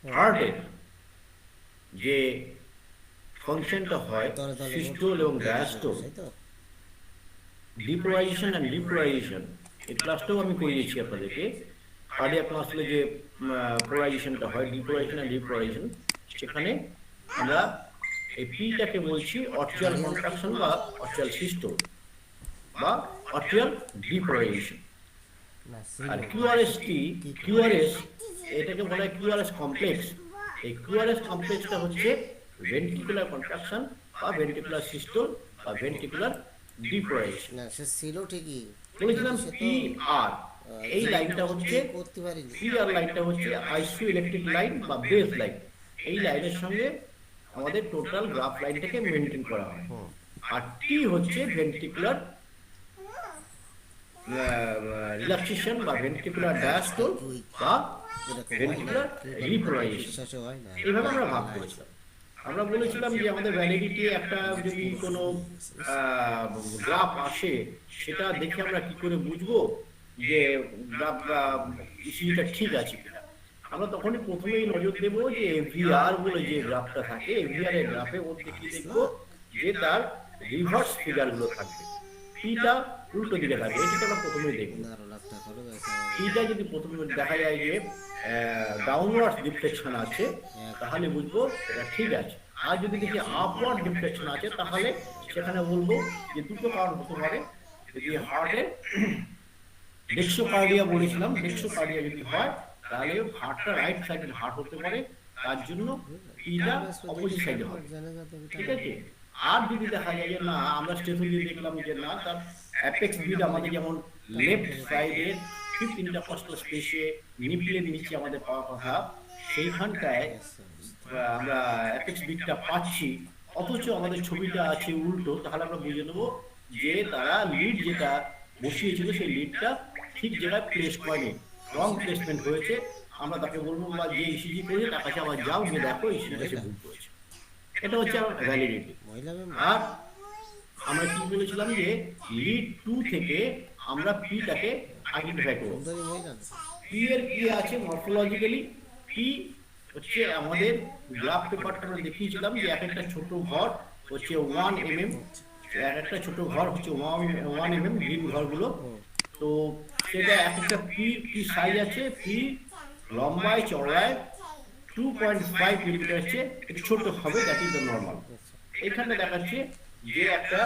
হার্টের যে ফাংশনটা হয় সিস্টোল এবং ডায়াস্টোল, ডিপোলারাইজেশন অ্যান্ড রিপোলারাইজেশন, এই ক্লাসটাও আমি করিয়েছি আপনাদেরকে। কার্ডিয়াক মাসলে যে পোলারাইজেশনটা হয়, ডিপোলারাইজেশন অ্যান্ড রিপোলারাইজেশন, সেখানে আমরা এই পিটাকে বলছি অর্টিয়াল কন্ট্রাকশন বা অর্টিয়াল সিস্টোল বা অর্টিয়াল ডিপোলারাইজেশন। আর কিউআরএস এটাকে বলা হয় কিউআরএস কমপ্লেক্স। এই কিউআরএস কমপ্লেক্সটা হচ্ছে ভেন্ট্রিকুলার কন্ট্রাকশন বা ভেন্ট্রিকুলার সিস্টোল বা ভেন্ট্রিকুলার ডিপোলারাইজেশন। না সে ছিল ঠিকই, বলেছিলাম সে তো পি আর, এই লাইনটা হচ্ছে করতে পারিনি। পি আর লাইনটা হচ্ছে আইসিইউ ইলেকট্রিক লাইন বা বেস লাইন। এই লাইনের সঙ্গে আমাদের টোটাল গ্রাফ লাইনটাকে মেনটেন করা হয়। আর টি হচ্ছে ভেন্ট্রিকুলার রিল্যাক্সেশন বা ভেন্ট্রিকুলার ডায়াস্টোল বা ভেন্ট্রিকুলার রিপোলারাইজেশন। এইভাবে আমরা ভাগ করেছিলাম। আমরা বলেছিলাম যে আমাদের ভ্যালিডিটি একটা যদি কোনো গ্রাফ আসে, সেটা দেখে আমরা কি করে বুঝবো যে গ্রাফ ইসিটা ঠিক আছে কিনা। আমরা তখনই প্রথমেই নজর দেবো যে এভিআর বলে যে গ্রাফটা থাকে, এভিআর এর গ্রাফে মধ্যে কি দেখবো যে তার রিভার্স ফিগারগুলো থাকবে, পিটা উল্টো দিকে থাকবে, এটাকে আমরা প্রথমেই দেখবো। পিটা যদি প্রথমে দেখা যায় যে ডাউনওয়ার্ড ডিফ্লেকশন আছে, তাহলে বুঝবো এটা ঠিক আছে। আর যদি দেখি আপওয়ার্ড ডিফ্লেকশন আছে, তাহলে সেখানে বলবো যে দুটো কারণ হতে পারে। যদি হার্টের ডেক্সোকার্ডিয়া বলেছিলাম, ডেক্সোকার্ডিয়া যদি হয় তাহলে হার্টটা রাইট সাইডের হার্ট হতে পারে, তার জন্য পিটা অপোজিট সাইডে হবে, ঠিক আছে। আর যদি দেখা যায় যে না, আমরা স্টেথো দিয়ে দেখলাম যে না, তার অ্যাপেক্স বিট আমাদের যেমন লেফট সাইডের ফিফথ ইন্টারকস্টাল স্পেসে নিপলের নিচে আমাদের পাওয়ার কথা, সেইখানটায় আমরা অ্যাপেক্স বিটটা পাচ্ছি, অথচ আমাদের ছবিটা আছে উল্টো, তাহলে আমরা বুঝে নেবো যে তারা লিড যেটা বসিয়েছিল সেই লিডটা ঠিক জায়গায় প্লেস করেনি, রং প্লেসমেন্ট হয়েছে। আমরা তাকে বলবো বা যে ইসিজি করেছে তার কাছে আবার যাও, গিয়ে দেখো ইসিজিটা সে ভুল করেছে। এটা হচ্ছে আমার ভ্যালিডিটি। আর আমরা কি বলেছিলাম যে লিড 2 থেকে আমরা পিটাকে আইডেন্টিফাই করব। পি এর কি আছে মরফোলজিক্যালি, পি হচ্ছে আমাদের গ্রাফ পেপারটা আমরা দেখিয়েছিলাম যে এক একটা ছোট ঘর হচ্ছে 1 mm, এক একটা ছোট ঘর হচ্ছে 1 mm, গ্রিন ঘরগুলো। তো সেটা এক একটা পি কি সাইজ আছে, পি লম্বায় চওড়ায় 2.5 মিলিমিটার হচ্ছে, একটু ছোট হবে, দ্যাট ইজ দ্য নর্মাল। এখানে দেখাচ্ছে যে একটা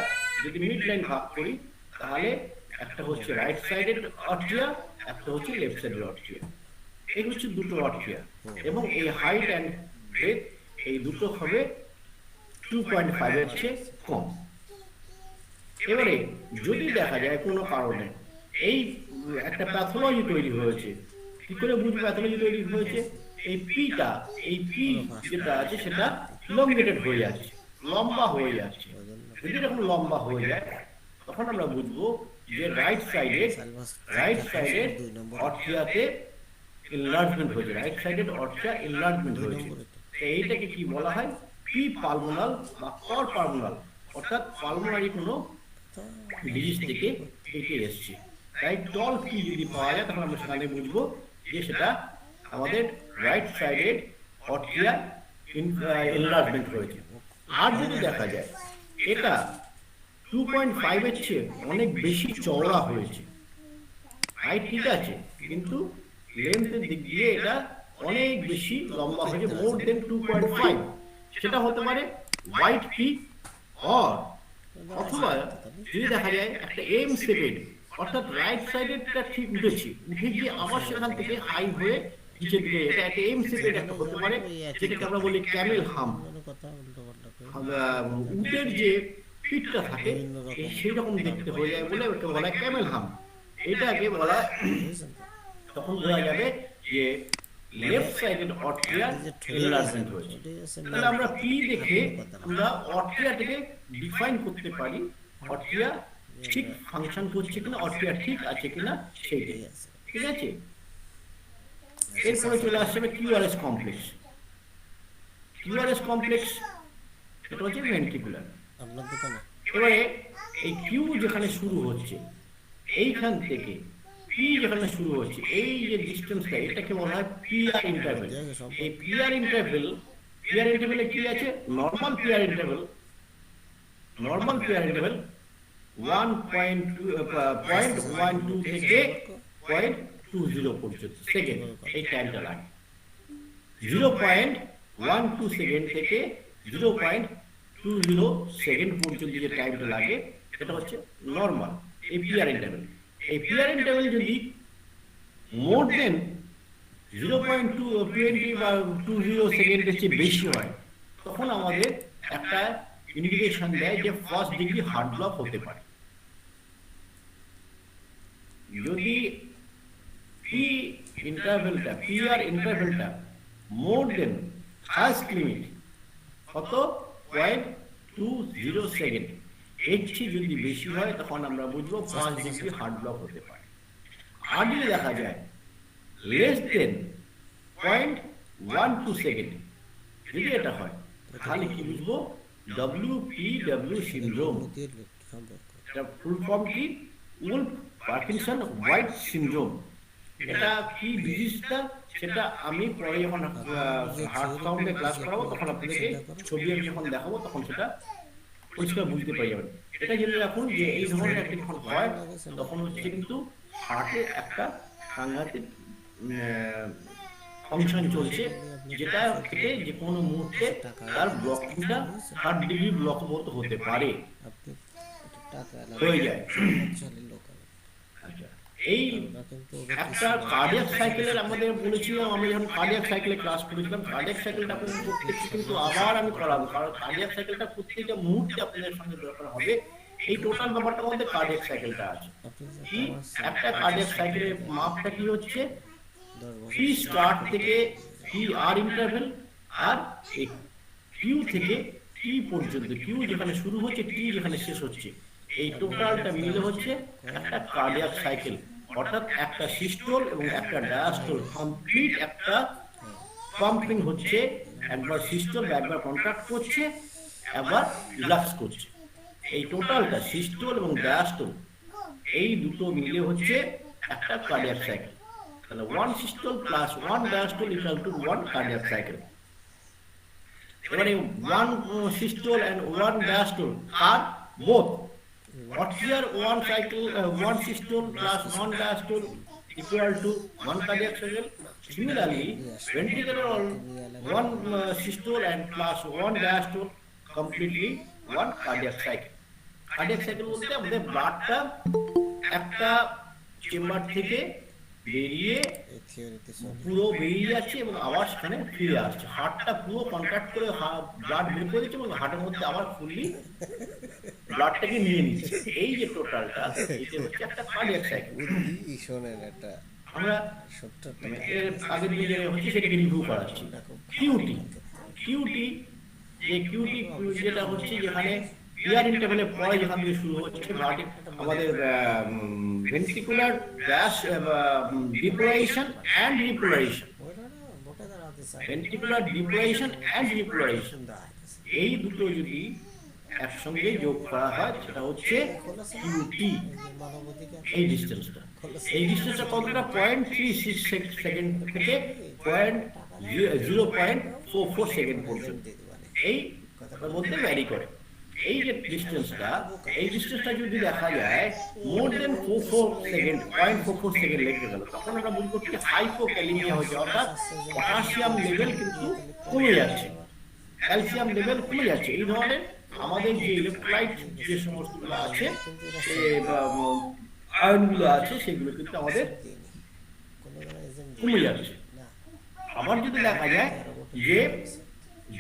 যদি মিড লাইন ভাগ করি, তাহলে একটা হচ্ছে রাইট সাইডের অর্টিয়া, একটা হচ্ছে লেফট সাইডের অর্টিয়া। এই হচ্ছে দুটো অর্টিয়া, এবং এই হাইট অ্যান্ড ব্রেথ এই দুটো হবে 2.5 এর চেয়ে কম। এবারে যদি দেখা যায় কোনো কারণে এই একটা প্যাথোলজি তৈরি হয়েছে, কি করে বুঝবো প্যাথোলজি তৈরি হয়েছে? এই পিটা, এই পি যেটা আছে সেটা ইলংগেটেড হয়ে যাচ্ছে, লম্বা হয়ে যাচ্ছে। যদি এরকম লম্বা হয়ে যায়, তখন আমরা বুঝবো যে রাইট সাইডের অর্টিয়াতে এনলার্জমেন্ট হয়েছে, রাইট সাইডের অর্টিয়া এনলার্জমেন্ট হয়েছে। এইটাকে কি বলা হয়? পি পালমোনাল বা কর পালমোনাল, অর্থাৎ পালমোনারি কোনো ডিজিজ থেকে এঁকে এসছে। তাই টল পি যদি পাওয়া যায়, তখন আমরা সেখানে বুঝবো যে সেটা আমাদের রাইট সাইডের অর্টিয়া এনলার্জমেন্ট হয়েছে। আর যদি দেখা যায় এটা 2.5 এর চেয়ে অনেক বেশি চওড়া হয়েছে, হাইট ঠিক আছে কিন্তু লেন্থের দিক দিয়ে এটা অনেক বেশি লম্বা হয়েছে, মোর দেন 2.5, সেটা হতে পারে হোয়াইট পি। অথবা যদি দেখা যায় একটা এম শেপের, অর্থাৎ রাইট সাইডেরটা ঠিক উঠে গিয়ে আবার সেখান থেকে হাই হয়ে নিচের দিকে, এটা একটা এম শেপের একটা হতে পারে, যেটাকে আমরা বলি ক্যামেল হাম। উটের যে পিঠটা থাকে সেই রকম দেখতে হয়ে যায় বলে ওটা বলা হয় ক্যামেল হাম। এটাকে বলা তখন বোঝা যাবে যে লেফট সাইডের অর্টিয়া এনলার্জমেন্ট হয়েছে। তাহলে আমরা পি দেখে আমরা অর্টিয়াটাকে ডিফাইন করতে পারি, অর্টিয়া ঠিক ফাংশন করছে কিনা, অর্টিয়া ঠিক আছে কিনা সেইটাই, ঠিক আছে। এরপরে চলে আসছে কিউআরএস কমপ্লেক্স। কিউআরএস কমপ্লেক্স এটা হচ্ছে ভেন্ট্রিকুলার। এবারে এই কিউ যেখানে শুরু হচ্ছে, এইখান থেকে পি যেখানে শুরু হচ্ছে, এই যে ডিস্টেন্সটা, এটাকে বলা হয় পিআর ইন্টারভেল। এই পিআর ইন্টারভেলে কি আছে? নর্মাল পিআর ইন্টারভেল, 1.12 থেকে 0.20 পর্যন্ত সেকেন্ড এই টাইমটা লাগে। 0.12 সেকেন্ড থেকে 0.20 সেকেন্ড পর্যন্ত যে টাইমটা লাগে এটা হচ্ছে নর্মাল এই পিআর ইন্টারভেল। এই পিআর ইন্টারভেল যদি মোর দেন 0.20 বা 20 সেকেন্ডের চেয়ে বেশি হয়, তখন আমাদের একটা ইন্ডিকেশন দেয় যে ফার্স্ট ডিগ্রি হার্ট ব্লক হতে পারে। যদি পিআর ইন্টারভেলটা মোর দেন ফার্স্ট লিমিট কত 0.20 সেকেন্ড, এর চেয়ে যদি বেশি হয় তখন আমরা বুঝবো ফার্স্ট ডিগ্রি হার্ট ব্লক হতে পারে। আর যদি দেখা যায় লেস দেন 0.12 সেকেন্ড, যদি এটা হয় তাহলে কি বুঝবো? WPW syndrome. এটা ফুল ফর্ম কি? Wolf Parkinson white syndrome. এটা কি ডিজিজটা সেটা আমি পরে যখন হার্ট সাউন্ডে ক্লাস করাবো তখন আপনাদেরকে ছবি আমি যখন দেখাবো তখন সেটা পরিষ্কার বুঝতে পেরে যাবেন। এটা জেনে রাখুন যে এই ধরনের একটা যখন হয় তখন হচ্ছে কিন্তু হার্টে একটা সাংঘাতিক ফাংশন চলছে, যেটা থেকে যে কোনো মুহূর্তে তার ব্লকিংটা 60 ডিগ্রি ব্লক মতো হতে পারে, হয়ে যায়। আচ্ছা, এই একটা কার্ডিয়াক সাইকেলের আমাদের বলেছিলাম, আমরা যখন কার্ডিয়াক সাইকেলে ক্লাস করেছিলাম, কার্ডিয়াক সাইকেলটা আপনাদের প্রত্যেকটি কিন্তু আবার আমি করাবো, কারণ কার্ডিয়াক সাইকেলটা প্রত্যেকটা মুহূর্তে আপনাদের সঙ্গে দরকার হবে। এই টোটাল ব্যাপারটার মধ্যে কার্ডিয়াক সাইকেলটা আছে। কি একটা কার্ডিয়াক সাইকেলের মাপটা কি হচ্ছে? পি স্টার্ট থেকে পি আর ইন্টারভেল, আর কিউ থেকে টি পর্যন্ত, কিউ যেখানে শুরু হচ্ছে টি যেখানে শেষ হচ্ছে, এই টোটালটা মিলে হচ্ছে একটা কার্ডিয়াক সাইকেল। অর্থাৎ একটা সিস্টোল এবং একটা ডায়াস্টোল কমপ্লিট একটা পাম্পিং হচ্ছে, একবার সিস্টোল একবার কন্ট্রাক্ট করছে, একবার রিল্যাক্স করছে। এই টোটালটা সিস্টোল এবং ডায়াস্টোল এই দুটো মিলে হচ্ছে একটা কার্ডিয়াক সাইকেল। তাহলে 1 systole plus 1 diastole equal to 1 cardiac cycle. এবারে 1 systole and 1 diastole are both. What here 1 cycle 1 systole plus 1 diastole equal to 1 cardiac cycle. Similarly, ventricular 1 systole and plus 1 diastole completely 1 cardiac cycle. Cardiac cycle বলতে আমাদের ব্লাডটা একটা chamber থেকে বেরিয়ে পুরো বেরিয়ে যাচ্ছে এবং আবার সেখানে ফিরে আসছে, হার্টটা পুরো কন্ট্রাক্ট করে ব্লাড বের করে দিচ্ছে এবং হার্টের মধ্যে আবার ফুললি ব্লাডটাকে নিয়ে নিচ্ছে। এই যে টোটালটা এটা হচ্ছে একটা কার্ডিয়াক সাইকেল। আমরা এর আগের দিকে হচ্ছে সেটাকে রিভিউ করাচ্ছি। কিউটি যেটা হচ্ছে যেখানে পিআর ইন্টারভেলের পরে যেখান থেকে শুরু হচ্ছে আমাদের ভেন্ট্রিকুলার ডিপ্লোরেশন অ্যান্ড রিপ্লোরেশন, ভেন্ট্রিকুলার ডিপ্লোরেশন অ্যান্ড রিপ্লোরেশন, এই দুটো যদি একসঙ্গে যোগ করা হয় সেটা হচ্ছে কিউটি। এই ডিস্টেন্সটা কতটা? 0.36 সেকেন্ড থেকে 0.44 সেকেন্ড পর্যন্ত এই মধ্যে ভ্যারি করে। এই যে ডিস্টেন্সটা যদি দেখা যায় মোর দেন 44 সেকেন্ড 0.44 সেকেন্ড লেগে গেল, তখন আমরা বুঝবো কি হাইপোক্যালিমিয়া হয়েছে, অর্থাৎ পটাশিয়াম লেভেল কিন্তু কমে যাচ্ছে, ক্যালসিয়াম লেভেল কমে যাচ্ছে। এই ধরনের আমাদের যে ইলেকট্রোলাইট যে সমস্তগুলো আছে, আয়নগুলো আছে, সেগুলো কিন্তু আমাদের কমে যাচ্ছে। আবার যদি দেখা যায় যে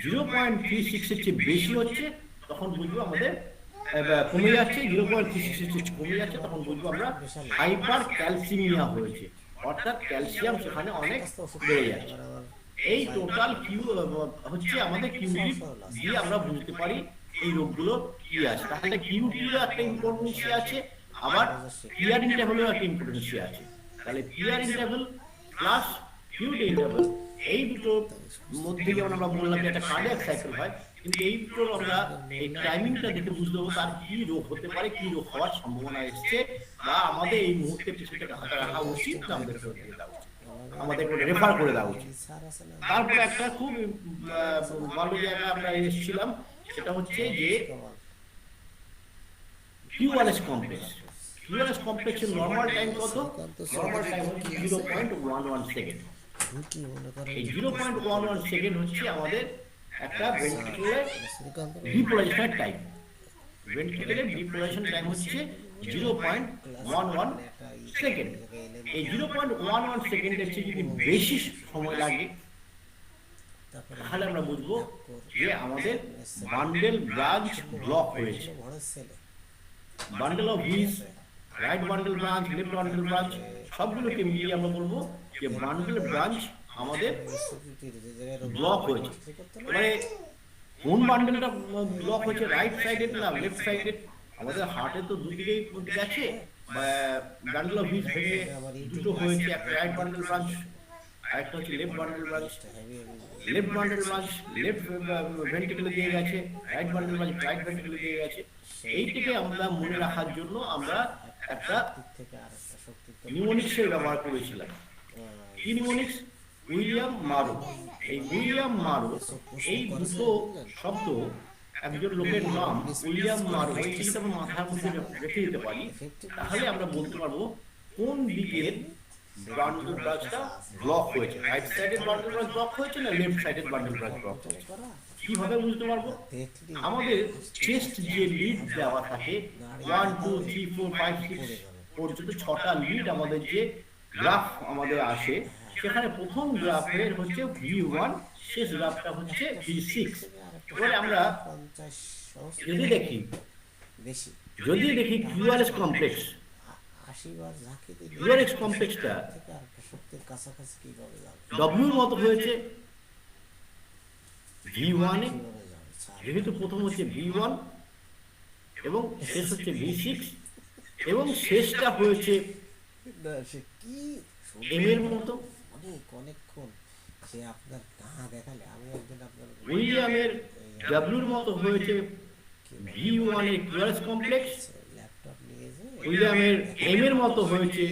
0.36 এর চেয়ে বেশি হচ্ছে, তখন বুঝবো আমাদের কমে যাচ্ছে, 0.36 কমে যাচ্ছে, তখন বুঝবো আমরা হাইপার ক্যালসিমিয়া হয়েছে, অর্থাৎ ক্যালসিয়াম সেখানে অনেক বেড়ে যাচ্ছে। এই টোটাল কিউ হচ্ছে আমাদের কিউটি দিয়ে আমরা বুঝতে পারি এই রোগগুলো কি আছে। তাহলে কিউটিরও একটা ইম্পর্টেন্সি আছে, আবার পিআর ইন্টারভেলেরও একটা ইম্পর্টেন্সি আছে। তাহলে PR interval plus cutie interval এই দুটোর মধ্যে যেমন আমরা বললাম যে একটা কার্ডিয়াক সাইকেল হয়, কিন্তু এই দুটোর আমরা এই টাইমিংটা দেখে বুঝতে পারবো তার কি রোগ হতে পারে, কি রোগ হওয়ার সম্ভাবনা এসছে। বা আমাদের এই মুহূর্তে কিছুটা হাতে রাখা উচিত না আমাদের ফেরত দিয়ে দেওয়া উচিত, আমাদের রেফার করে দেওয়া উচিত। তারপরে একটা খুব ভালো জায়গায় আমরা এসেছিলাম, সেটা হচ্ছে যে কিউআরএস কমপ্লেক্স। কিউআরএস কমপ্লেক্সের নর্মাল টাইম কত? নর্মাল টাইম হচ্ছে 0.11 সেকেন্ড। এই 0.11 সেকেন্ড হচ্ছে আমাদের একটা ভেন্ট্রিকুলার ডিপোলাইজেশনের টাইম। ভেন্ট্রিকুলার ডিপোলাইজেশন টাইম হচ্ছে 0.11 সেকেন্ড। এই 0.11 সেকেন্ডের চেয়ে যদি বেশি সময় লাগে তাহলে আমরা বুঝবো যে আমাদের বান্ডেল ব্রাঞ্চ ব্লক হয়েছে। Bundle of His, right bundle branch, left bundle branch সবগুলোকে মিলিয়ে আমরা বলবো যে বান্ডেল ব্রাঞ্চ আমাদের ব্লক হয়েছে। মানে কোন বান্ডেলটা ব্লক হয়েছে, রাইট সাইডেড না লেফট সাইডেড? আমাদের হার্টে তো দুদিকেই গেছে, বান্ডেল অফ হুইজ ভেঙে দুটো হয়েছে, একটা রাইট বান্ডেল ব্রাঞ্চ আর একটা হচ্ছে left bundle branch. Left bundle branch left ভেন্ট্রিকলে দিয়ে গেছে, রাইট বান্ডেল ব্রাঞ্চ রাইট ভেন্ট্রিকলে দিয়ে গেছে। এইটাকে আমরা মনে রাখার জন্য আমরা একটা নিউমোনিক্সের ব্যবহার করেছিলাম। কি নিউমোনিক্স? উইলিয়াম মারো। এই উইলিয়াম মারো, এই দুটো শব্দ একজন লোকের নাম উইলিয়াম মারো, এই জিনিসটা আমরা মাথার মধ্যে রেখে দিতে পারি, তাহলে আমরা বলতে পারবো কোন দিকের বান্ডেল ব্রাঞ্চটা ব্লক হয়েছে, রাইট সাইডের বান্ডেল ব্রাঞ্চ ব্লক হয়েছে না লেফট সাইডের বান্ডেল ব্রাঞ্চ ব্লক হয়েছে। কিভাবে বুঝতে পারবো? আমাদের চেস্ট যে লিড দেওয়া থাকে 1 2 3 4 5 6 পর্যন্ত 6টা লিড আমাদের যে গ্রাফ আমাদের আসে, সেখানে প্রথম গ্রাফের হচ্ছে V1, শেষ গ্রাফটা হচ্ছে V6। এবারে আমরা যদি দেখি কিউআরএস কমপ্লেক্স, কিউআরএস কমপ্লেক্সটা ডব্লিউর মতো হয়েছে V1 এ, যেহেতু প্রথম হচ্ছে V1 এবং শেষ হচ্ছে V6 এবং শেষটা হয়েছে M এর মতো। উইলিয়ামের ডব্লিউর মতো হয়েছে V1 এর কিউআরএস কমপ্লেক্স, উইলিয়ামের এম এর মতো হয়েছে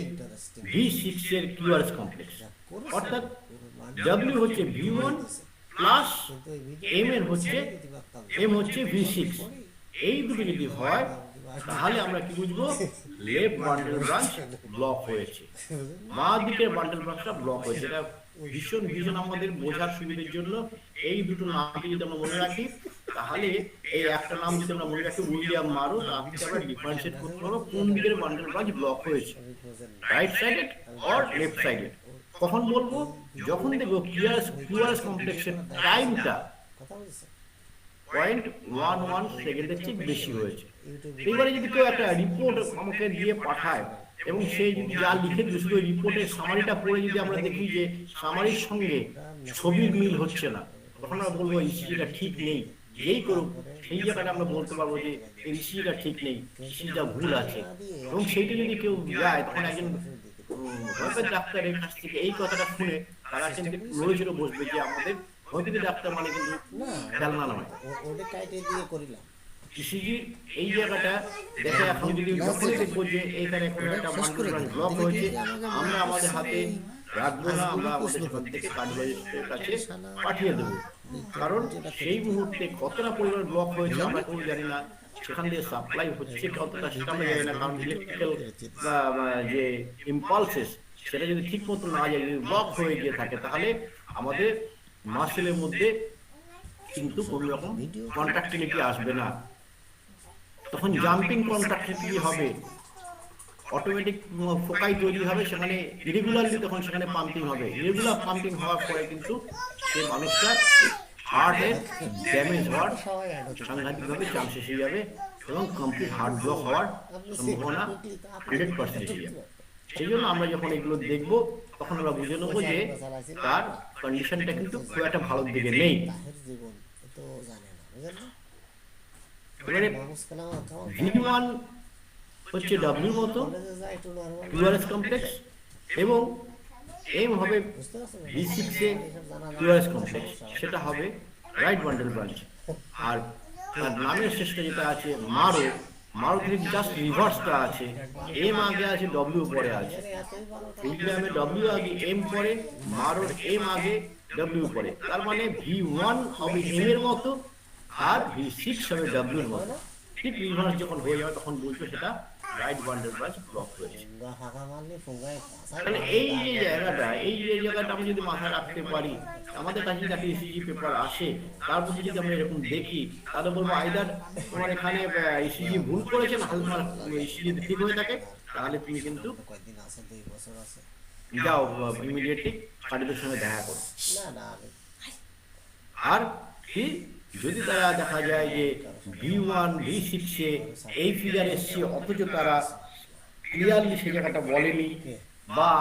V6 এর কিউআরএস কমপ্লেক্স। অর্থাৎ ডব্লিউ হচ্ছে V1 প্লাস এম হচ্ছে V6। এই দুটো যদি হয় তাহলে আমরা কি বুঝবো? লেফট বান্ডেল ব্রাঞ্চ ব্লক হয়েছে, বাঁ দিকের বান্ডেল ব্রাঞ্চটা ব্লক হয়েছে। এটা ভীষণ আমাদের বোঝার সুবিধার জন্য এই দুটো নামকে যদি আমরা মনে রাখি, তাহলে এই একটা নাম যদি আমরা মনে রাখি উইলিয়াম মারো, তাহলে আমরা ডিফারেন্সিয়েট করতে পারবো কোন দিকের বান্ডেল ব্রাঞ্চ ব্লক হয়েছে, right sided or left sided. কখন বলবো? যখন দেখবো কিউআরএস কমপ্লেক্সের টাইমটা 0.11 সেকেন্ডের চেয়ে বেশি হয়েছে। এবারে যদি কেউ একটা রিপোর্ট আমাকে দিয়ে পাঠায় এবং সেই যদি যা লিখে দিল শুধু রিপোর্টের সামারিটা পড়ে যদি আমরা দেখি যে সামারির সঙ্গে ছবির মিল হচ্ছে না, তখন আমরা বলবো ইসিজিটা ঠিক নেই। যেই করুক সেই জায়গাটা আমরা বলতে পারবো যে ইসিজিটা ঠিক নেই, ইসিজিটা ভুল আছে। এবং সেইটা যদি কেউ যায়, তখন একজন হোমিওপ্যাথি ডাক্তারের কাছ থেকে এই কথাটা শুনে তারা কিন্তু নড়ে বসবে যে আমাদের হোমিওপ্যাথি ডাক্তার মানে কিন্তু খেলনা নয়। ইসিজির এই জায়গাটা দেখে এখন যদি যখনই দেখবো যে এইখানে কোনো একটা বান্ডেল ব্রাঞ্চ ব্লক হয়েছে, আমরা আমাদের হাতে রাখবো না, আমরা আমাদের সেখান থেকে কার্ডিওলজিস্টের কাছে পাঠিয়ে দেবো। কারণ সেই মুহূর্তে কতটা পরিমাণ ব্লক হয়েছে আমরা কেউ জানি না, সেখান দিয়ে সাপ্লাই হচ্ছে কতটা সেটা আমরা জানি না। কারণ ইলেকট্রিক্যাল যে ইম্পালসেস সেটা যদি ঠিক মতো না যায়, যদি ব্লক হয়ে গিয়ে থাকে, তাহলে আমাদের মাসেলের মধ্যে কিন্তু কোনো রকম কন্ট্রাক্টিভিটি আসবে না, তখন জাম্পিং কন্ট্রাক্টিভিটি হবে, অটোমেটিক ফোকাই তৈরি হবে, সেখানে ইরেগুলারলি তখন সেখানে পাম্পিং হবে। ইরেগুলার পাম্পিং হওয়ার পরে কিন্তু সেই মানুষটার হার্টের ড্যামেজ হওয়ার সাংঘাতিকভাবে চান্স এসে যাবে এবং কমপ্লিট হার্ট ব্লক হওয়ার সম্ভাবনা 100% এসে যাবে। সেই জন্য আমরা যখন এগুলো দেখবো তখন আমরা বুঝে নেবো যে তার কন্ডিশনটা কিন্তু খুব একটা ভালো দিকে নেই। এবারে V1 হচ্ছে ডব্লিউর মতো কিউআরএস কমপ্লেক্স এবং এম হবে V6 এ কিউআরএস কমপ্লেক্স, সেটা হবে রাইট বান্ডেল ব্রাঞ্চ। আর তার নামের শেষটা যেটা আছে মারো, মারুতির জাস্ট রিভার্সটা আছে, এম আগে আছে, ডব্লিউ পরে আছে। উইলিয়ামের ডব্লিউ আগে, এম পরে, মারুর এম আগে, ডব্লিউ পরে। তার মানে V1 হবে এম এর মতো আর V6 হবে ডব্লিউর মতো। ঠিক রিভার্স যখন হয়ে যাবে তখন বুঝবে সেটা রাইট বান্ডেল ব্রাঞ্চ ব্লক হয়েছে। তাহলে এই যে জায়গাটা আমি যদি মাথায় রাখতে পারি, আমাদের কাছে যদি ইসিজি পেপার আসে তার মধ্যে যদি আমরা এরকম দেখি, তাহলে বলবো আইদার তোমার এখানে ইসিজি ভুল করেছে, না তোমার ইসিজি ঠিক হয়ে থাকে, তাহলে তুমি কিন্তু যাও ইমিডিয়েটলি কার্ডিওলজির সঙ্গে দেখা করো। আর কি যদি তারা দেখা যায় যে V1 V6 এ এই ফিগার এসছে অথচ তারা ক্লিয়ারলি সেই জায়গাটা বলেনি, বা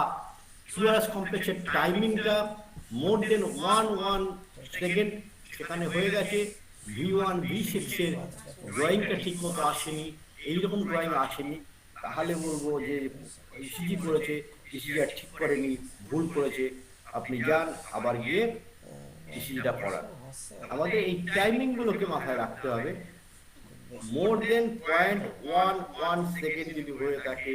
কিউআরএস কমপ্লেক্সের টাইমিংটা মোর দেন 1 সেকেন্ড সেখানে হয়ে গেছে, V1 V6 এর ড্রয়িংটা ঠিক মতো আসেনি, এইরকম ড্রয়িং আসেনি, তাহলে বলবো যে ইসিজি করেছে, ইসিজি ঠিক করেনি, ভুল করেছে। আপনি যান আবার গিয়ে ইসিজিটা করান। আমাদের এই টাইমিং গুলোকে মাথায় রাখতে হবে। মোর দেন 0.11 সেকেন্ড যদি হয়ে থাকে,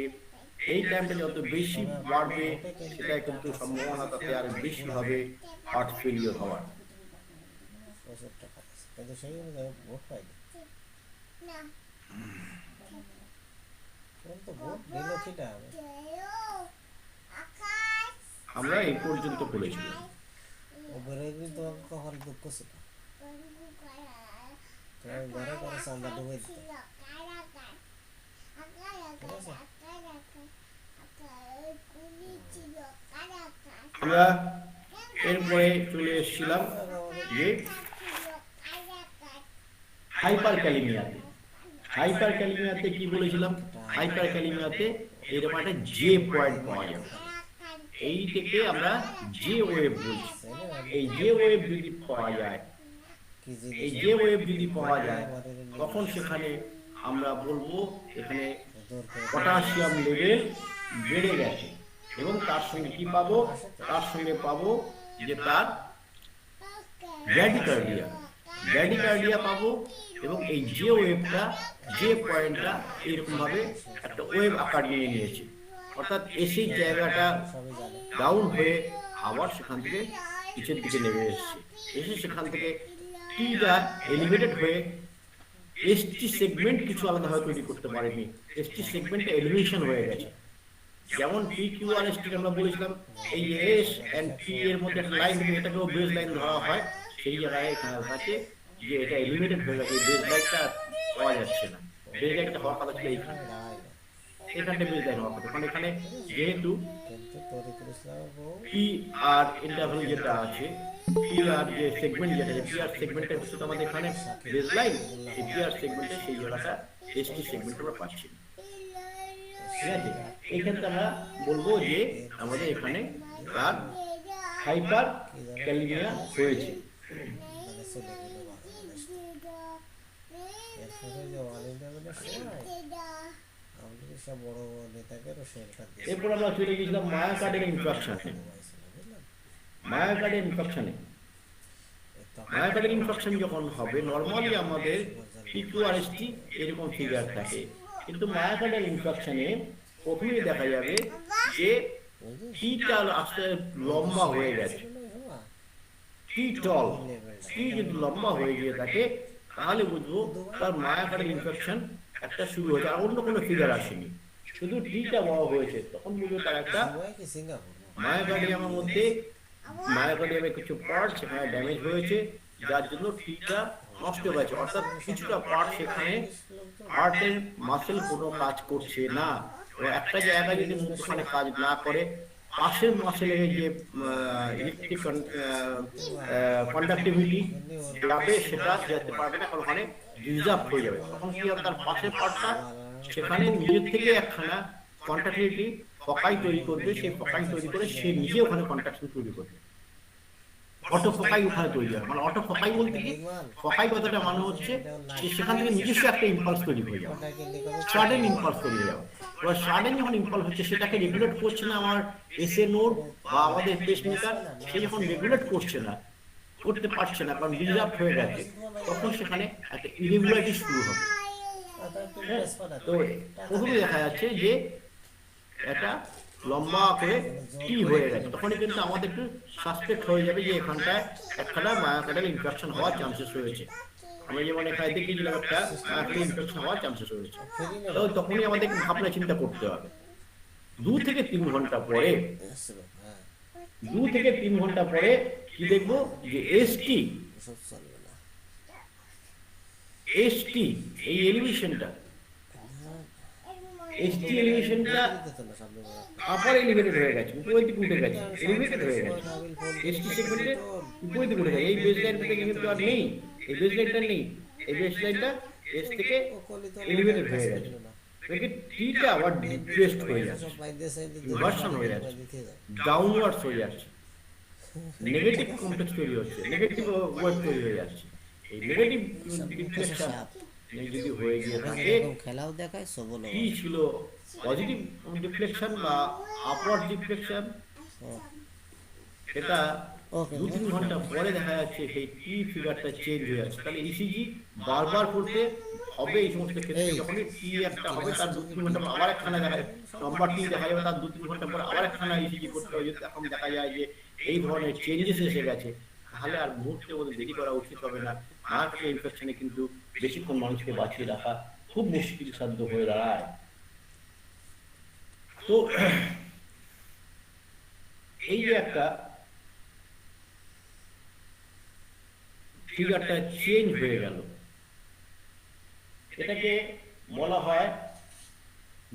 এই টাইমটা যত বেশি বাড়বে সেটাই কিন্তু সম্ভাবনা তাতে আর বেশি হবে হার্ট ফেলিওর হওয়ার। আমরা এই পর্যন্ত বলেছিলাম। আমরা এরপরে চলে এসেছিলাম যে হাইপার ক্যালিমিয়াতে। হাইপার ক্যালিমিয়াতে কি বলেছিলাম? হাইপার ক্যালিমিয়াতে এরকম একটা জে পয়েন্ট পাওয়া যাবে, এই থেকে আমরা জে ওয়েভ বলছি। এই জে ওয়েভ যদি পাওয়া যায়, এই জে ওয়েভ যদি পাওয়া যায়, তখন সেখানে আমরা বলবো এখানে পটাশিয়াম লেভেল বেড়ে গেছে, এবং তার সঙ্গে কি পাবো? তার সঙ্গে পাবো যে তার ব্র্যাডিকার্ডিয়া, ব্র্যাডিকার্ডিয়া পাবো, এবং এই যে ওয়েভটা, যে পয়েন্টটা এরকম ভাবে একটা ওয়েভ আকার নিয়ে নিয়েছে, অর্থাৎ এসি জায়গাটা ডাউন হয়ে আবার সেখান থেকে নিচের দিকে নেমে এসছে, এসে সেখান থেকে টিটা এলিভেটেড হয়ে এসটি সেগমেন্ট কিছু আলাদাভাবে তৈরি করতে পারেনি, এসটি সেগমেন্টে এলিভেশন হয়ে গেছে। যেমন P Q R S T আমরা বলেছিলাম, এই এস এন্ড পি এর মধ্যে একটা লাইন থেকে এটাকেও বেস লাইন ধরা হয়, সেই জায়গায় এখানে আছে যে এটা এলিভেটেড হয়ে গেছে, বেস লাইনটা পাওয়া যাচ্ছে না। বেস লাইনটা হওয়ার কথা ছিল এইখানে, এখানটা বেস লাইন হওয়ার কথা, কারণ এখানে যেহেতু পি আর ইন্টারভ্যাল যেটা আছে, পি আর যে সেগমেন্ট যেটা আছে, পি আর সেগমেন্টের ভিতরে আমাদের এখানে বেস লাইন, এই পি আর সেগমেন্টে সেই জায়গাটা এসটি সেগমেন্ট আমরা পাচ্ছি। ঠিক আছে, এই ক্ষেত্রে আমরা বলবো যে আমাদের এখানে তার হাইপার ক্যালিমিয়া হয়েছে। এরপর আমরা চলে গিয়েছিলাম মায়োকার্ডিয়াল ইনফাকশনে। মায়োকার্ডিয়াল ইনফাকশনে, মায়োকার্ডিয়াল ইনফাকশন যখন হবে, নরমালি আমাদের পিকিউআরএসটি এরকম ফিগার থাকে, কিন্তু মায়োকার্ডিয়াল ইনফাকশনে প্রথমেই দেখা যাবে যে টিটা আস্তে লম্বা হয়ে গেছে। টি টল, টি যদি লম্বা হয়ে গিয়ে থাকে, তাহলে বুঝবো তার মায়োকার্ডিয়াল ইনফেকশন একটা শুরু হয়েছে, আর অন্য কোনো ফিগার আসেনি, শুধু টিটা বড় হয়েছে, তখন বুঝবো তার একটা মায়োকার্ডিয়ামের মধ্যে, মায়োকার্ডিয়ামের কিছু পার্ট সেখানে ড্যামেজ হয়েছে, যার জন্য টিটা নষ্ট হয়েছে, অর্থাৎ কিছুটা পার্ট সেখানে হার্টের মাসেল কোনো কাজ করছে না। একটা জায়গায় যদি মুখখানে কাজ না করে, পাশের মাসেলের যে ইলেকট্রিক কন্ডাক্টিভিটি যাবে সেটা যেতে পারবে না, কারণ ওখানে রিজার্ভ হয়ে যাবে। তখন কি হবে, তার পাশের পার্টটা সেখানে নিজের থেকে একখানা কন্ট্রাক্টিভিটি ফকাই তৈরি করবে, সেই ফকাই তৈরি করে সে নিজে ওখানে কন্ট্রাকশন তৈরি করবে, অটো ফকাই ওখানে তৈরি হবে। মানে অটো ফকাই বলতে কি, ফকাই কথাটা মানে হচ্ছে সেখান থেকে নিজস্ব একটা ইম্পালস তৈরি হয়ে যাবে, সাডেন ইম্পালস তৈরি হয়ে যাবে। এবার সাডেন যখন ইম্পালস হচ্ছে, সেটাকে রেগুলেট করছে না আমার এসএ নোড বা আমাদের পেসমেকার, সে যখন রেগুলেট করছে না, করতে পারছে না, কারণ রিজার্ভ হয়ে গেছে, তখন সেখানে একটা ইরেগুলারিটি শুরু হবে। হ্যাঁ, তো প্রথমে দেখা যাচ্ছে যে একটা লম্বা করে টি হয়ে গেছে, তখনই কিন্তু আমাদের একটু সাসপেক্ট হয়ে যাবে যে এখানটায় একখানা মায়োকার্ডিয়াল ইনফেকশন হওয়ার চান্সেস রয়েছে। আমরা যেমন এখানে দেখিয়েছিলাম একটা মায়োকার্ডিয়াল ইনফেকশন হওয়ার চান্সেস রয়েছে। তো তখনই আমাদের ভাবনা চিন্তা করতে হবে। 2 থেকে 3 ঘন্টা পরে 2 থেকে 3 ঘন্টা পরে কি দেখবো যে এসটি এই এলিভেশনটা আবার এলিভেটেড হয়ে গেছে, উপরের দিকে উঠে গেছে, এলিভেটেড হয়ে গেছে। এসটি সেগমেন্টে উপরের দিকে উঠে গেছে। এই বেস লাইন থেকে কিন্তু আর নেই, এই বেস লাইনটা নেই, এই বেস লাইনটা এস থেকে এলিভেটেড হয়ে গেছে। টিটা আবার ডিপ্রেসড হয়ে যাচ্ছে, ইনভার্সন হয়ে যাচ্ছে, ডাউনওয়ার্ডস হয়ে যাচ্ছে, নেগেটিভ কমপ্লেক্স তৈরি হচ্ছে, নেগেটিভ ওয়েভ তৈরি হয়ে যাচ্ছে। এই নেগেটিভ ডিফ্লেকশন যদি হয়ে গিয়ে থাকে, খেলাও দেখায় সবল কি ছিল পজিটিভ ডিফ্লেকশন বা আপওয়ার্ড ডিফ্লেকশন, সেটা 2-3 ঘন্টা পরে দেখা যাচ্ছে সেই টি ফিগারটা চেঞ্জ হয়ে যাচ্ছে। তাহলে ইসিজি বারবার করতে হবে এই সমস্ত ক্ষেত্রে। যখনই টি একটা হবে তার 2-3 ঘন্টা পর আবার একখানা দেখায়, লম্বা টি দেখা যাবে, তার 2-3 ঘন্টা পর আবার একখানা ইসিজি করতে হবে। যদি এখন দেখা যায় যে এই ধরনের চেঞ্জেস এসে গেছে, তাহলে আর মুহূর্তের মধ্যে দেরি করা উচিত হবে না। মায়োকার্ডিয়াল ইনফেকশনে কিন্তু বেশিক্ষণ মানুষকে বাঁচিয়ে রাখা খুব মুশকিল সাধ্য হয়ে দাঁড়ায়। তো এই যে একটা ফিগারটা চেঞ্জ হয়ে গেল, এটাকে বলা হয়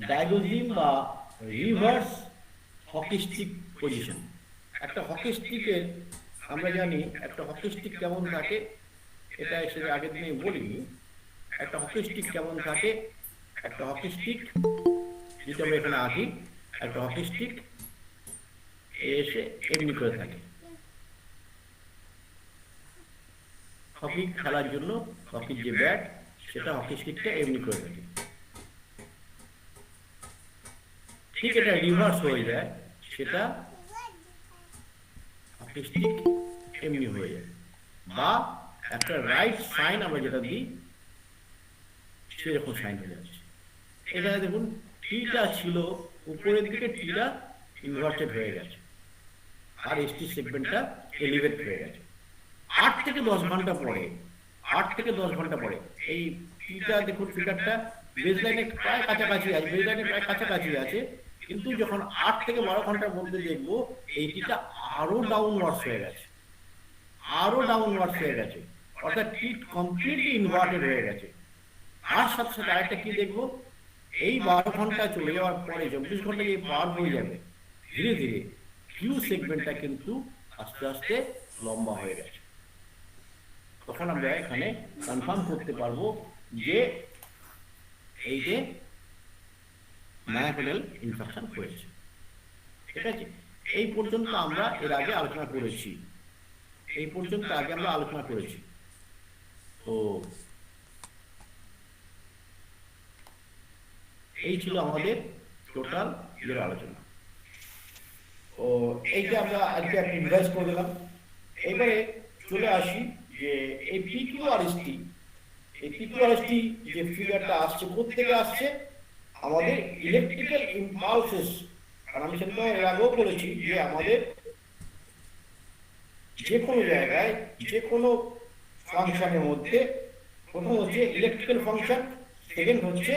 ডায়াগোজিম বা রিভার্স হকি স্টিক পজিশন। একটা হকি স্টিকের আমরা জানি একটা হকি স্টিক কেমন থাকে, এটা এসে আগের দিনে বলিনি। একটা হকি স্টিক কেমন থাকে, একটা হকি স্টিক যেটা আমরা এখানে আঁকি, একটা হকি স্টিক এসে এমনি করে থাকে। হকি খেলার জন্য হকির যে ব্যাট, সেটা হকি স্টিকটা এমনি করে থাকে। ঠিক এটা রিভার্স হয়ে যায়, সেটা হকি স্টিক এমনি হয়ে যায়। বা একটা রাইট সাইন আমরা যেটা দিই, সেরকম সাইন হয়ে যাচ্ছে। এখানে দেখুন টিটা ছিল উপরের দিকে, টিটা ইনভার্টেড হয়ে গেছে, আর এসটি সেগমেন্টটা এলিভেট হয়ে গেছে। 8 থেকে 10 ঘন্টা পরে, 8 থেকে 10 ঘন্টা পরে এই টিটা দেখুন ফিগারটা বেসলাইনে প্রায় কাছাকাছি আছে, বেসলাইনে প্রায় কাছাকাছি আছে, কিন্তু যখন 8 থেকে 12 ঘন্টার মধ্যে দেখবো এই টিটা আরো ডাউনওয়ার্ডস হয়ে গেছে, আরো ডাউনওয়ার্ডস হয়ে গেছে, অর্থাৎ টি কমপ্লিটলি ইনভার্টেড হয়ে গেছে। আর সাথে সাথে আরেকটা কি দেখবো, এই 12 ঘন্টা চলে যাওয়ার পরে 24 ঘন্টা যে পার হয়ে যাবে, ধীরে ধীরে কিউ সেগমেন্টটা কিন্তু আস্তে আস্তে লম্বা হয়ে গেছে। তখন আমরা এখানে কনফার্ম করতে পারবো যে এই যে মায়োকার্ডিয়াল ইনফেকশন হয়েছে। ঠিক আছে, এই পর্যন্ত আমরা এর আগে আলোচনা করেছি, এই পর্যন্ত আগে আমরা আলোচনা করেছি। তো এই ছিল আমাদের টোটাল এর আলোচনা। ও এই যে আমরা আজকে একটা রিভাইজ করে দিলাম। এবারে চলে আসি যে এই পিকিউআরএসটি, এই পিকিউআরএসটি যে ফিগারটা আসছে কোত্থেকে আসছে, আমাদের ইলেকট্রিক্যাল ইম্পালসেস। আর আমি সেটা এর আগেও বলেছি যে আমাদের যে কোনো জায়গায় যে কোনো ফাংশনের মধ্যে প্রথম হচ্ছে ইলেকট্রিক্যাল ফাংশন, সেকেন্ড হচ্ছে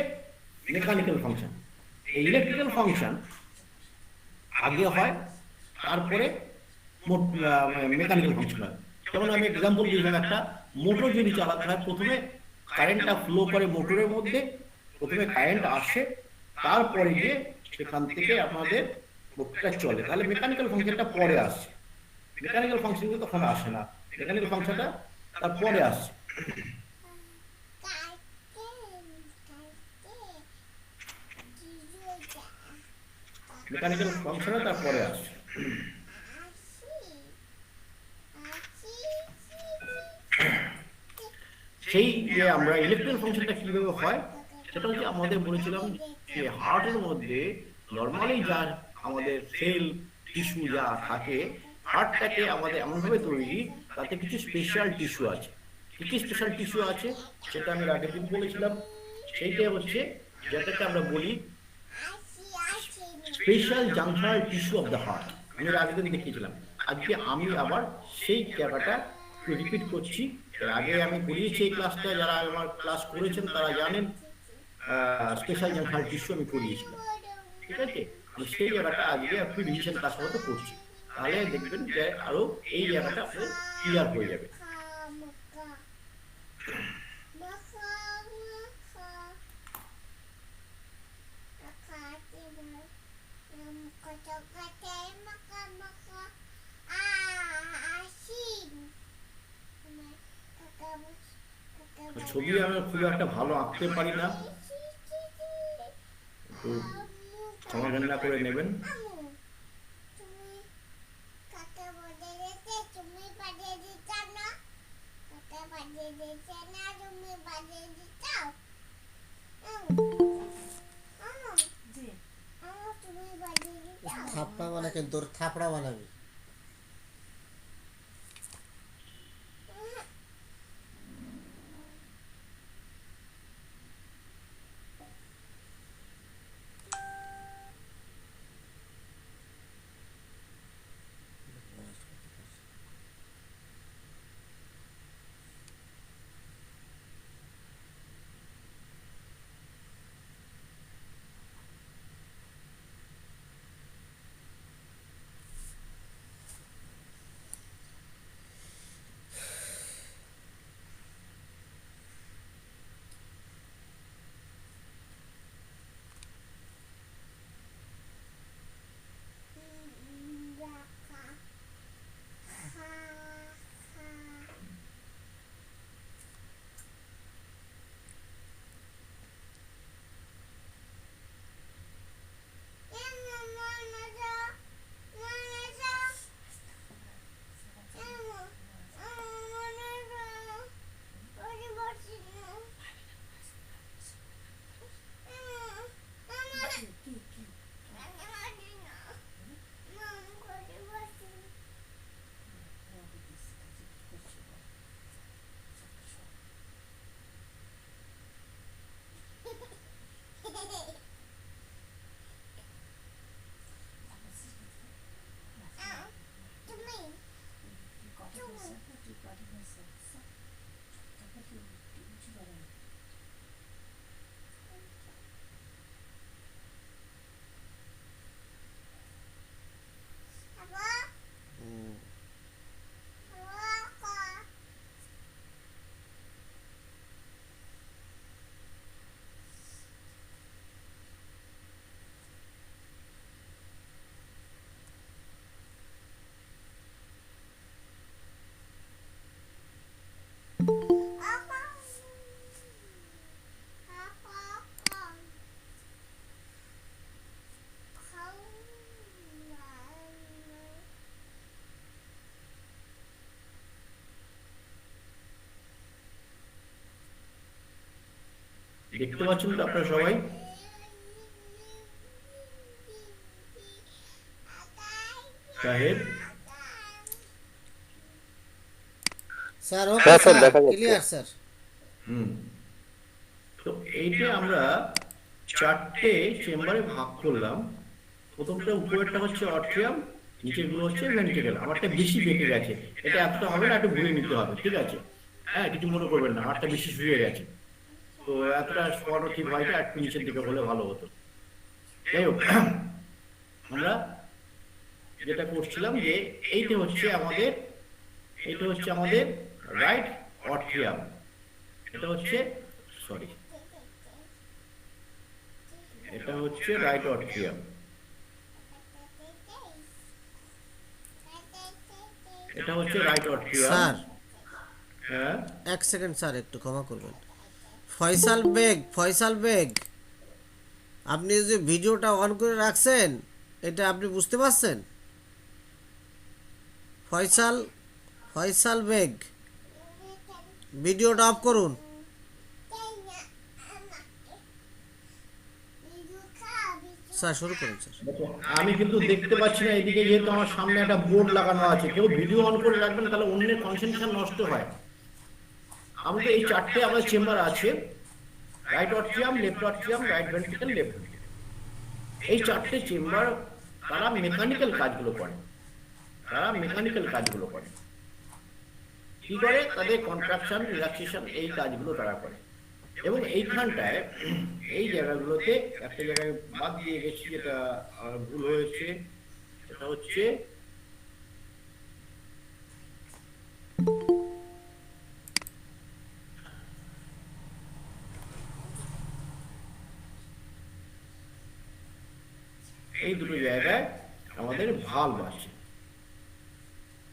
মেকানিক্যাল ফাংশন। এই ইলেকট্রিক্যাল ফাংশন আগে হয়, তারপরে মেকানিক্যাল ফাংশন হয়। যেমন আমি এক্সাম্পল দিলাম, একটা মোটর যদি চালাতে হয়, প্রথমে কারেন্টটা ফ্লো করে মোটরের মধ্যে, প্রথমে কারেন্ট আসে, তারপরে গিয়ে সেখান থেকে আমাদের মোটরটা চলে। তাহলে মেকানিক্যাল ফাংশনটা পরে আসছে, মেকানিক্যাল ফাংশন তখন আসে না, মেকানিক্যাল ফাংশনটা তারপরে আসছে। মেকানিক্যাল ফাংশনটা তারপরে আসছে। সেই যে আমরা ইলেকট্রিক্যাল ফাংশনটা কিভাবে হয়, সেটা হচ্ছে আমাদের বলেছিলাম যে হার্টের মধ্যে নর্মালি যা আমাদের সেল টিস্যু যা থাকে, হার্টটাকে আমাদের এমনভাবে তৈরি, তাতে কিছু স্পেশাল টিস্যু আছে। কি কি স্পেশাল টিস্যু আছে সেটা আমি আগের দিন বলেছিলাম। সেইটা হচ্ছে যেটাকে আমরা বলি special junctional tissue of the heart. আমি এর আগের দিন দেখিয়েছিলাম, আজকে আমি আবার সেই জায়গাটা রিপিট করছি। এর আগে আমি করিয়েছি এই ক্লাসটা, যারা আমার ক্লাস করেছেন তারা জানেন স্পেশাল জাংশনাল টিস্যু আমি করিয়েছিলাম, ঠিক আছে। আমি সেই জায়গাটা আজকে একটু রিভিশন ক্লাসের মতো করছি, তাহলে দেখবেন যে আরো এই জায়গাটা আপনার ক্লিয়ার হয়ে যাবে। ছবি আমি খুব একটা ভালো আঁকতে পারি না, একটু ক্ষমা করে নেবেন। থাপড়া বানাকে তোর থাপড়া বানাবি। দেখতে পাচ্ছেন তো আপনারা সবাই? সাহেব sir okay sir clear sir. তো এইটা আমরা চারটে চেম্বারে ভাগ করলাম। প্রথমটা উপরেরটা হচ্ছে অট্রিয়াম, নিচের গুলো হচ্ছে ভেন্ট্রিকেল। আমারটা বেশি বেঁকে গেছে, এটা এতটা হবে না, একটু ঘুরে নিতে হবে, ঠিক আছে? হ্যাঁ, কিছু মনে করবেন না, আমারটা বেশি শুয়ে গেছে, তো এতটা শোয়ানো ঠিক হয় না, একটু নিচের দিকে হলে ভালো হতো। যাই হোক, আমরা যেটা করছিলাম যে এইটা হচ্ছে আমাদের রাইট অট্রিয়াম, এটা হচ্ছে রাইট অট্রিয়াম, এটা হচ্ছে রাইট অট্রিয়াম। স্যার হ্যাঁ, এক সেকেন্ড স্যার, একটু ক্ষমা করবেন। ফয়সাল বেগ, আপনি যে ভিডিওটা অন করে রাখছেন এটা আপনি বুঝতে পারছেন? ফয়সাল বেগ, ভিডিওটা অফ করুন। স্যার শুরু করুন স্যার। আমি কিন্তু দেখতে পাচ্ছি না এদিকে, যেহেতু আমার সামনে একটা বোর্ড লাগানো আছে। কেউ ভিডিও অন করে রাখবেন, তাহলে অন্যের কনসেন্ট্রেশন নষ্ট হয়। আমাদের এই চারটে আমাদের চেম্বার আছে, right atrium, left atrium, right ventricle, left ventricle. এই চারটে চেম্বার তারা মেকানিক্যাল কাজগুলো করে। তারা মেকানিক্যাল কাজগুলো করে কি করে? তাদের কন্ট্রাকশন, রিল্যাক্সেশন, এই কাজগুলো তারা করে। এবং এইখানটায় এই জায়গাগুলোতে একটা জায়গায় বাদ দিয়ে গেছি, যেটা ভুল হয়েছে, সেটা হচ্ছে এই দুটো জায়গায় আমাদের ভালভ আছে,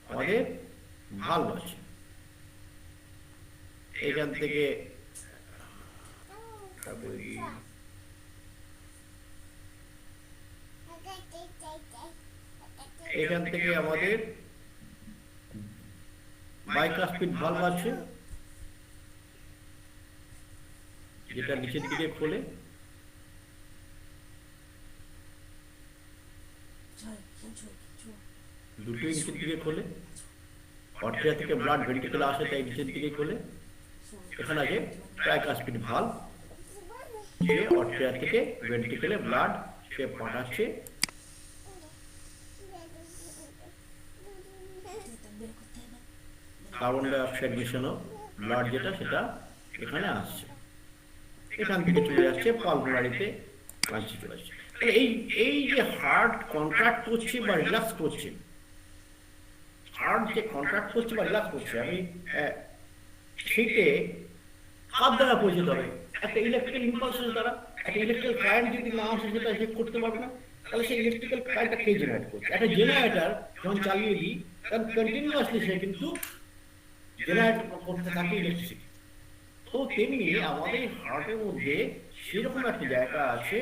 আমাদের ভালভ আছে। এখান থেকে এখান থেকে আমাদের বাইকাসপিড ভালভ আছে, যেটা নিচের দিকে খোলে। দুটো নিচের দিকে খোলে, অর্থিয়া থেকে ব্লাড ভেন্ট্রিকলে আসে, তাই নিচের দিকে খোলে। এখানে আছে ট্রাইকাসপিড ভালভ, যে অর্থিয়া থেকে ভেন্ট্রিকলে ব্লাড সে পাঠাচ্ছে। কার্বন ডাই অক্সাইড মিশানো ব্লাড যেটা, সেটা এখানে আসছে, এখান থেকে চলে যাচ্ছে পালমোনারিতে, লাঞ্চে চলে যাচ্ছে। এই এই যে হার্ট কন্ট্রাক্ট করছে বা রিল্যাক্স করছে, হার্ট যে কন্ট্রাক্ট করছে বা রিল্যাক্স করছে, আমি সেটা কার দ্বারা পরিচিত হবে? একটা ইলেকট্রিক্যাল ইম্পালসের দ্বারা। একটা ইলেকট্রিক্যাল কারেন্ট যদি না আসে, সেটা সে করতে পারবে না। তাহলে সেই ইলেকট্রিক্যাল কারেন্টটা কে জেনারেট করছে? একটা জেনারেটর যখন চালিয়ে দিই, তখন কন্টিনিউয়াসলি সে কিন্তু জেনারেট করতে থাকে ইলেকট্রিসিটি। তো তেমনি আমাদের হার্টের মধ্যে সেরকম একটা জায়গা আছে,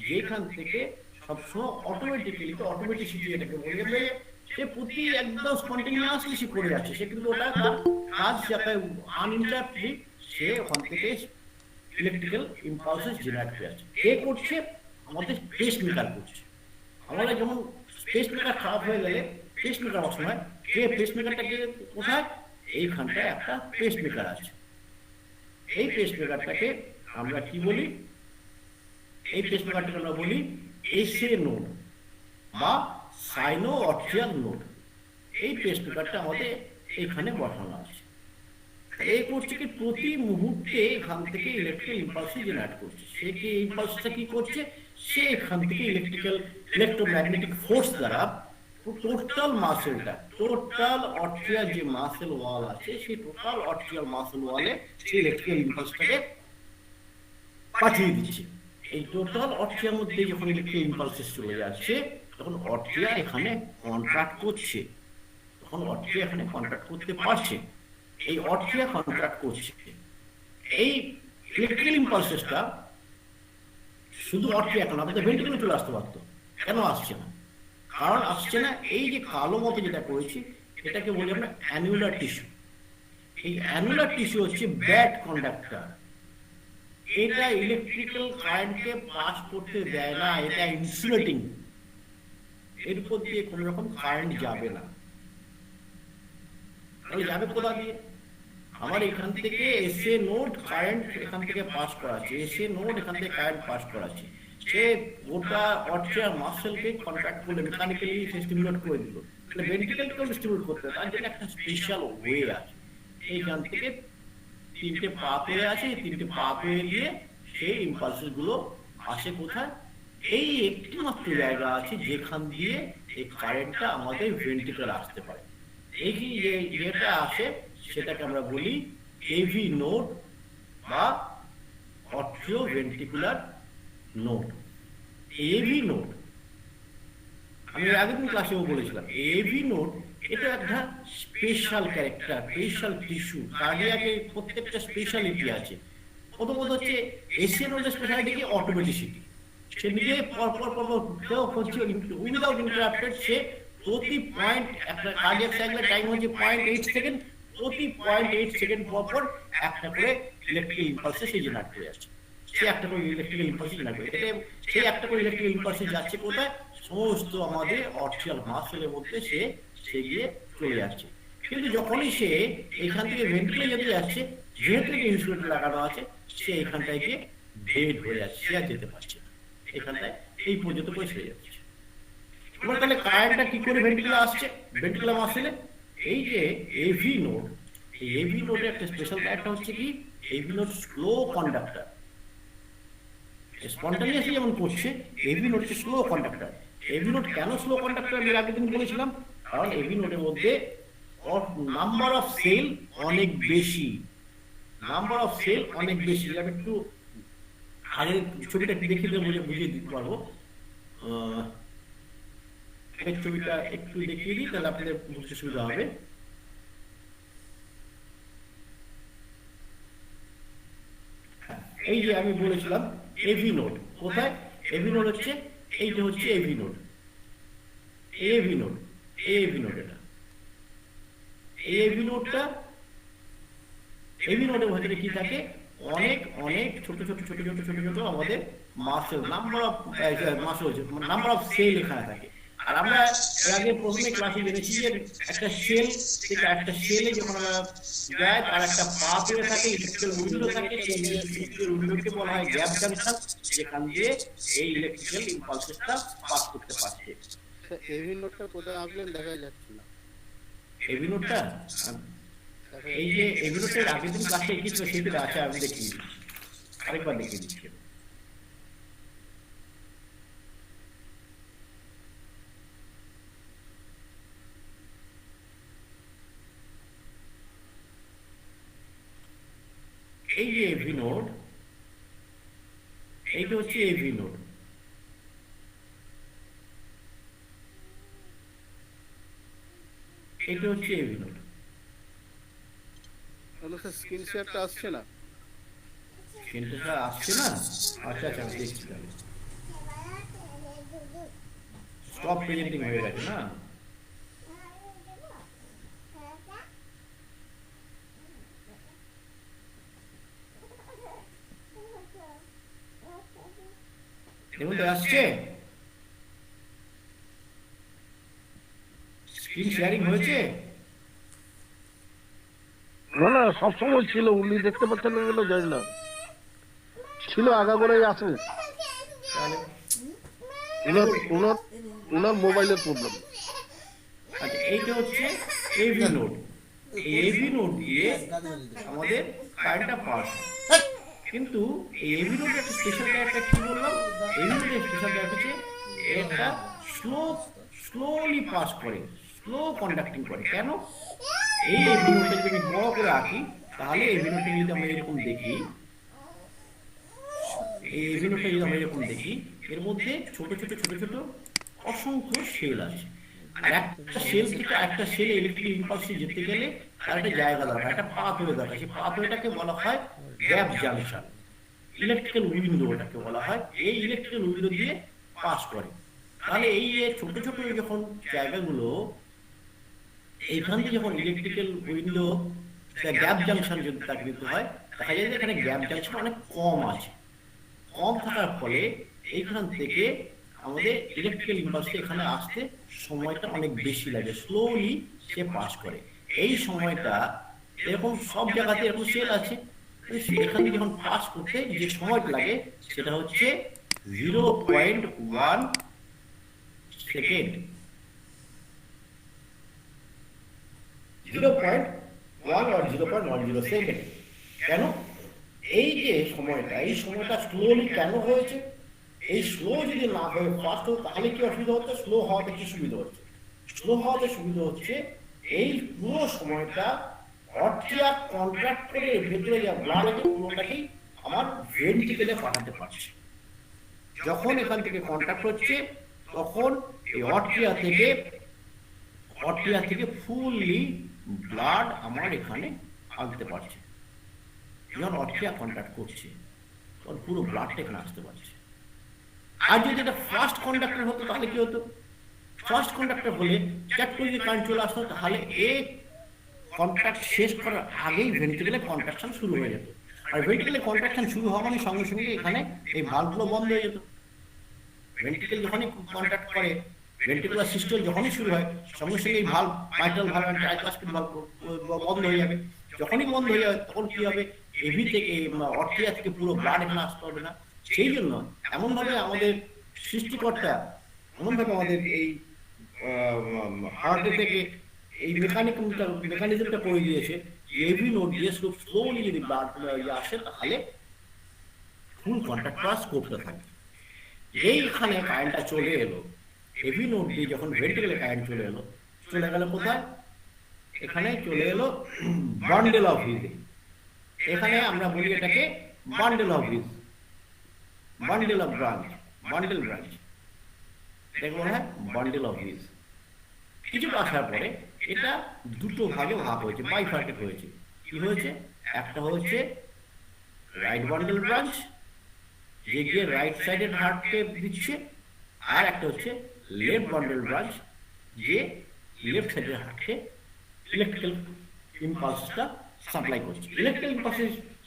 যেখান থেকে সবসময় অটোমেটিক্যালি, তো অটোমেটিসিটি এটাকে বলে, সে প্রতি একদম স্পন্টেনিয়াসলি সে করে যাচ্ছে। সে কিন্তু ওটা তার কাজ, যাতে আনইন্টারাপ্টেডলি সে ওখান থেকে ইলেকট্রিক্যাল ইম্পালসেস জেনারেট হয়ে যাচ্ছে। কে করছে? আমাদের পেস মেকার করছে। আমাদের যেমন পেস মেকার খারাপ হয়ে গেলে পেস মেকার অপশন হয়, কে পেস মেকারটাকে কোথায়? এইখানটায় একটা পেস মেকার আছে। এই পেস মেকারটাকে আমরা কি বলি? এই পেস মেকারটাকে আমরা বলি এসএ নোড বা সাইনো অর্থিয়াল নোড। এই পেস মেকারটা আমাদের এখানে বসানো আছে। এই করছে কি, প্রতি মুহূর্তে এখান থেকে ইলেকট্রিক্যাল ইম্পালস জেনারেট করছে। সে কি ইম্পালসটা কি করছে? সে এখান থেকে ইলেকট্রোম্যাগনেটিক ফোর্স দ্বারা টোটাল মাসেলটা, টোটাল অর্থিয়াল যে মাসেল ওয়াল আছে, সেই টোটাল অর্থিয়াল মাসেল ওয়ালে সেই ইলেকট্রিক্যাল ইম্পালসটাকে পাঠিয়ে দিচ্ছে। এই টোটাল অর্থিয়ার মধ্যে যখন ইলেকট্রিক্যাল ইম্পালসেস চলে যাচ্ছে, তখন অর্থিয়া এখানে কন্ট্রাক্ট করছে, তখন অর্থিয়া এখানে কন্ট্রাক্ট করতে পারছে। এই অর্থিয়া কন্ট্রাক্ট করছে। এই ইলেকট্রিক্যাল ইম্পালসেসটা শুধু অর্থিয়া, এখন আমাদের ভেন্ট্রিকলে চলে আসতে পারতো, কেন আসছে না? কারণ আসছে না, এই যে কালো মতো যেটা করেছি, এটাকে বলি আমরা অ্যানুলার টিস্যু। এই অ্যানুলার টিস্যু হচ্ছে ব্যাড কন্ডাক্টর। এটা ইলেকট্রিক্যাল কারেন্টকে পাস করতে দেয় না, এটা ইনসুলেটিং। এর উপর দিয়ে কোন রকম কারেন্ট যাবে না। তাহলে যাবে কোথা দিয়ে? আমার এখান থেকে এসএ নোড কারেন্ট এখান থেকে পাস করাচ্ছে, এসএ নোড এখান থেকে কারেন্ট পাস করাচ্ছে। সে গোটা অর্থিয়ার মাসেলকে কন্ট্রাক্ট করলে মেকানিক্যালি সে স্টিমুলেট করে দিল। তাহলে ভেন্ট্রিকলকেও স্টিমুলেট করতে হয়, তার জন্য একটা স্পেশাল ওয়ে আছে। এইখান থেকে তিনটে পাথওয়ে আছে, এই তিনটে পাথওয়ে দিয়ে সেই ইম্পালসেস গুলো আসে কোথায়? এই একটি মাত্র জায়গা আছে যেখান দিয়ে এই কারেন্টটা আমাদের ভেন্ট্রিকলে আসতে পারে। এই যে যেটা আসে, সেটাকে আমরা বলি এভি নোড বা অর্থিও ভেন্ট্রিকুলার নোড। এভি নোড আমি আগের ক্লাসেও বলেছিলাম, এভি নোড এটা একটা স্পেশাল ক্যারেক্টার, স্পেশাল টিস্যু। কার্ডিয়াকে প্রত্যেকটা স্পেশালিটি আছে। প্রথমত হচ্ছে এসিএন নোডের স্পেশালিটি কি? অটোমেটিসিটি। সে নিজে পরপর হচ্ছে উইদাউট ইন্টারাপ্টেড, সে প্রতি পয়েন্ট, একটা কার্ডিয়াক সাইকেলের টাইম হচ্ছে 0.8 সেকেন্ড, প্রতি 0.8 সেকেন্ড পর একটা করে ইলেকট্রিক্যাল ইম্পালসে সে জেনারেট করে যাচ্ছে। সে একটা করে ইলেকট্রিক্যাল ইম্পালসে জেনারেট করে, সেই একটা করে ইলেকট্রিক্যাল ইম্পালসে যাচ্ছে কোথায়? সমস্ত আমাদের অর্থিয়াল মাসেলের মধ্যে সে গিয়ে চলে যাচ্ছে। কিন্তু যখনই সে এখান থেকে ভেন্ট্রিকলে যেতে যাচ্ছে, যেহেতু ইনসুলেটর লাগানো আছে, সে এখানটায় গিয়ে ডেড হয়ে যাচ্ছে, সে আর যেতে পারছে না, এখানটায় এই পর্যন্ত করে ছেড়ে যাচ্ছে। এবার তাহলে কারেন্টটা কি করে ভেন্ট্রিকুলাম আসছে? ভেন্ট্রিকুলাম আসলে এই যে এভি নোড, এই এভি নোডের একটা স্পেশাল ক্যারেক্টার হচ্ছে কি, এভি নোড স্লো কন্ডাক্টর। স্পন্টানিয়াসলি যেমন পড়ছে, এভি নোড হচ্ছে স্লো কন্ডাক্টর। এভি নোড কেন স্লো কন্ডাক্টর আমি আগের দিন বলেছিলাম, কারণ এভি নোডের মধ্যে নাম্বার অফ সেল অনেক বেশি, নাম্বার অফ সেল অনেক বেশি। আমি একটু আগের ছবিটা দেখে দিলে বুঝিয়ে দিতে পারবো। আগের ছবিটা একটু দেখিয়ে দিই, তাহলে আপনাদের বুঝতে সুবিধা হবে। এই যে আমি বলেছিলাম এভি নোড কোথায়, এভি নোড হচ্ছে এইটা হচ্ছে AV node, AV node, AV node, এটা এভি নোডটা, এভি নোডের ভিতরে কি থাকে, অনেক অনেক ছোট ছোট ছোট ছোট ছোট ছোট আমাদের muscle, number of muscle, number of cell এখানে থাকে। আর আমরা এর আগে প্রথমে ক্লাসে জেনেছি যে একটা সেল থেকে একটা সেলে যখন আমরা যায়, তার একটা পাথওয়ে থাকে, ইলেকট্রিক্যাল উইন্ডো থাকে, সেই ইলেকট্রিক্যাল উইন্ডোকে বলা হয় গ্যাপ জাংশন, যেখান দিয়ে এই ইলেকট্রিক্যাল ইম্পালসেসটা পাস করতে পারছে। এভি নোটটা কোথায় আঁকলেন দেখা যাচ্ছে না। এভি নোডটা এই যে এভি নোডের আগের দিন ক্লাসে এঁকেছিল সেটা আছে, আমি দেখিয়ে দিচ্ছি, আরেকবার দেখিয়ে দিচ্ছি। এই যে এভি নোড, এইটা হচ্ছে এভি নোড, এটা হচ্ছে এভি নোড। স্ক্রিন শেয়ারটা আসছে না, সেন্টারটা আসছে না? আচ্ছা আচ্ছা, আমি দেখছি তাহলে। স্টপ প্রেজেন্টিং হয়ে গেছে না? দেখুন তো আসছে, স্ক্রিন শেয়ারিং হয়েছে। না না, সবসময় ছিল, উনি দেখতে পাচ্ছেন না কেন জানি না, ছিল আগাগোড়াই আছে। তাহলে ওনার ওনার ওনার মোবাইলের প্রবলেম। আচ্ছা, এইটা হচ্ছে এভি নোড, এই এভি নোড দিয়ে আমাদের কারেন্টটা পাস হয়। কিন্তু এই এভি নোডের একটা স্পেশাল ক্যারেক্টার কি বললাম, এভি নোডের স্পেশাল ক্যারেক্টার হচ্ছে এটা স্লোলি পাস করে, স্লো কন্ডাক্টিং করে। কেন? এই এভি নোডটা যদি আমি বড় করে আঁকি, তাহলে এভি নোডটা যদি আমরা এরকম দেখি, এই এভি নোডটা যদি আমরা এরকম দেখি, এর মধ্যে ছোট ছোট ছোট ছোট অসংখ্য সেল আছে। আর একটা সেল থেকে একটা সেলে ইলেকট্রিক ইম্পালসে যেতে গেলে তার একটা জায়গা দরকার, একটা পাথওয়ে দরকার। সেই পাথওয়েটাকে বলা হয় গ্যাপ জাংশন, ইলেকট্রিক্যাল উইন্ডো ওটাকে বলা হয়। এই ইলেকট্রিক্যাল উইন্ডো দিয়ে পাস করে। তাহলে এই যে ছোট ছোট যখন জায়গাগুলো, এইখান থেকে যখন ইলেকট্রিক্যাল উইন্ডো গ্যাপ জাংশন যদি তাকে দিতে হয়, দেখা যায় যে এখানে গ্যাপ জাংশন অনেক কম আছে। কম থাকার ফলে এইখান থেকে আমাদের ইলেকট্রিক্যাল ইম্পালসটা এখানে আসতে সময়টা অনেক বেশি লাগে, স্লোলি সে পাস করে। এই সময়টা এরকম সব জায়গাতে এরকম সেল আছে, এখান থেকে যখন পাস করতে যে সময়টা লাগে সেটা হচ্ছে 0.1 সেকেন্ড, 0.1 or 0.10 সেকেন্ড। কেন এই যে সময়টা, এই সময়টা স্লোলি কেন হয়েছে? এই স্লো যদি না হয়ে ফাস্ট হতো তাহলে কি অসুবিধা হচ্ছে? স্লো হওয়াতে কি সুবিধা হচ্ছে? স্লো হওয়াতে সুবিধা হচ্ছে এই পুরো সময়টা অর্টিয়া কন্ট্রাক্ট করে ভেতরে যা ব্লাড আছে পুরোটাকেই আমার ভেন্ট্রিকেলে পাঠাতে পারছে। যখন এখান থেকে কন্ট্রাক্ট হচ্ছে তখন এই অর্টিয়া থেকে ফুললি ব্লাড আমার এখানে আনতে পারছে। যখন অর্টিয়া কন্ট্রাক্ট করছে তখন পুরো ব্লাডটা এখানে আসতে পারছে। আর যদি এটা ফার্স্ট কন্ডাক্টর হতো তাহলে কি হতো? ফার্স্ট কন্ডাক্টর হলে চ্যাট করে যদি কারেন্ট চলে আসতো, তাহলে এই কন্ট্রাক্ট শেষ করার আগেই ভেন্ট্রিকেলে কন্ট্রাকশন শুরু হয়ে যেত। আর ভেন্ট্রিকেলে কন্ট্রাকশন শুরু হওয়া মানে সঙ্গে সঙ্গে এখানে এই ভালভগুলো বন্ধ হয়ে যেত। ভেন্ট্রিকেল যখনই কন্ট্রাক্ট করে, ভেন্ট্রিকুলার সিস্টেম যখনই শুরু হয়, সঙ্গে সঙ্গে এই valve, mitral valve, tricuspid valve বন্ধ হয়ে যাবে। যখনই বন্ধ হয়ে যাবে তখন কি হবে? এভি থেকে অর্টিয়া থেকে পুরো ব্লাড এখানে আসতে হবে না। সেই জন্য এমনভাবে আমাদের সৃষ্টিকর্তা এমনভাবে আমাদের এই হার্টে থেকে এই মেকানিজমটা করে দিয়েছে, এভি নোড দিয়ে খুব স্লোলি যদি ব্লাড আসে তাহলে ফুল কন্ট্যাক্ট পাস করতে থাকে। এইখানে কারেন্টটা চলে এলো, এভি নোড দিয়ে যখন ভেন্ট্রিকেলে কারেন্ট চলে এলো, চলে গেল কোথায়? এখানে চলে এলো বান্ডেল অফ হিজে। এখানে আমরা বলি এটাকে bundle of his, bundle of branch, bundle branch, এটাকে বলা হয় বান্ডেল অফ হিজ। কিছুটা আসার পরে এটা দুটো ভাগে ভাগ হয়েছে, বাইফার্কেট হয়েছে। কি হয়েছে? একটা হচ্ছে রাইট বান্ডেল ব্রাঞ্চ, যে গিয়ে রাইট সাইডের হার্টকে দিচ্ছে, আর একটা হচ্ছে লেফট বান্ডেল ব্রাঞ্চ, যে লেফট সাইডের হার্টকে ইলেকট্রিক্যাল ইম্পালসটা সাপ্লাই করছে, ইলেকট্রিক্যাল ইম্পালস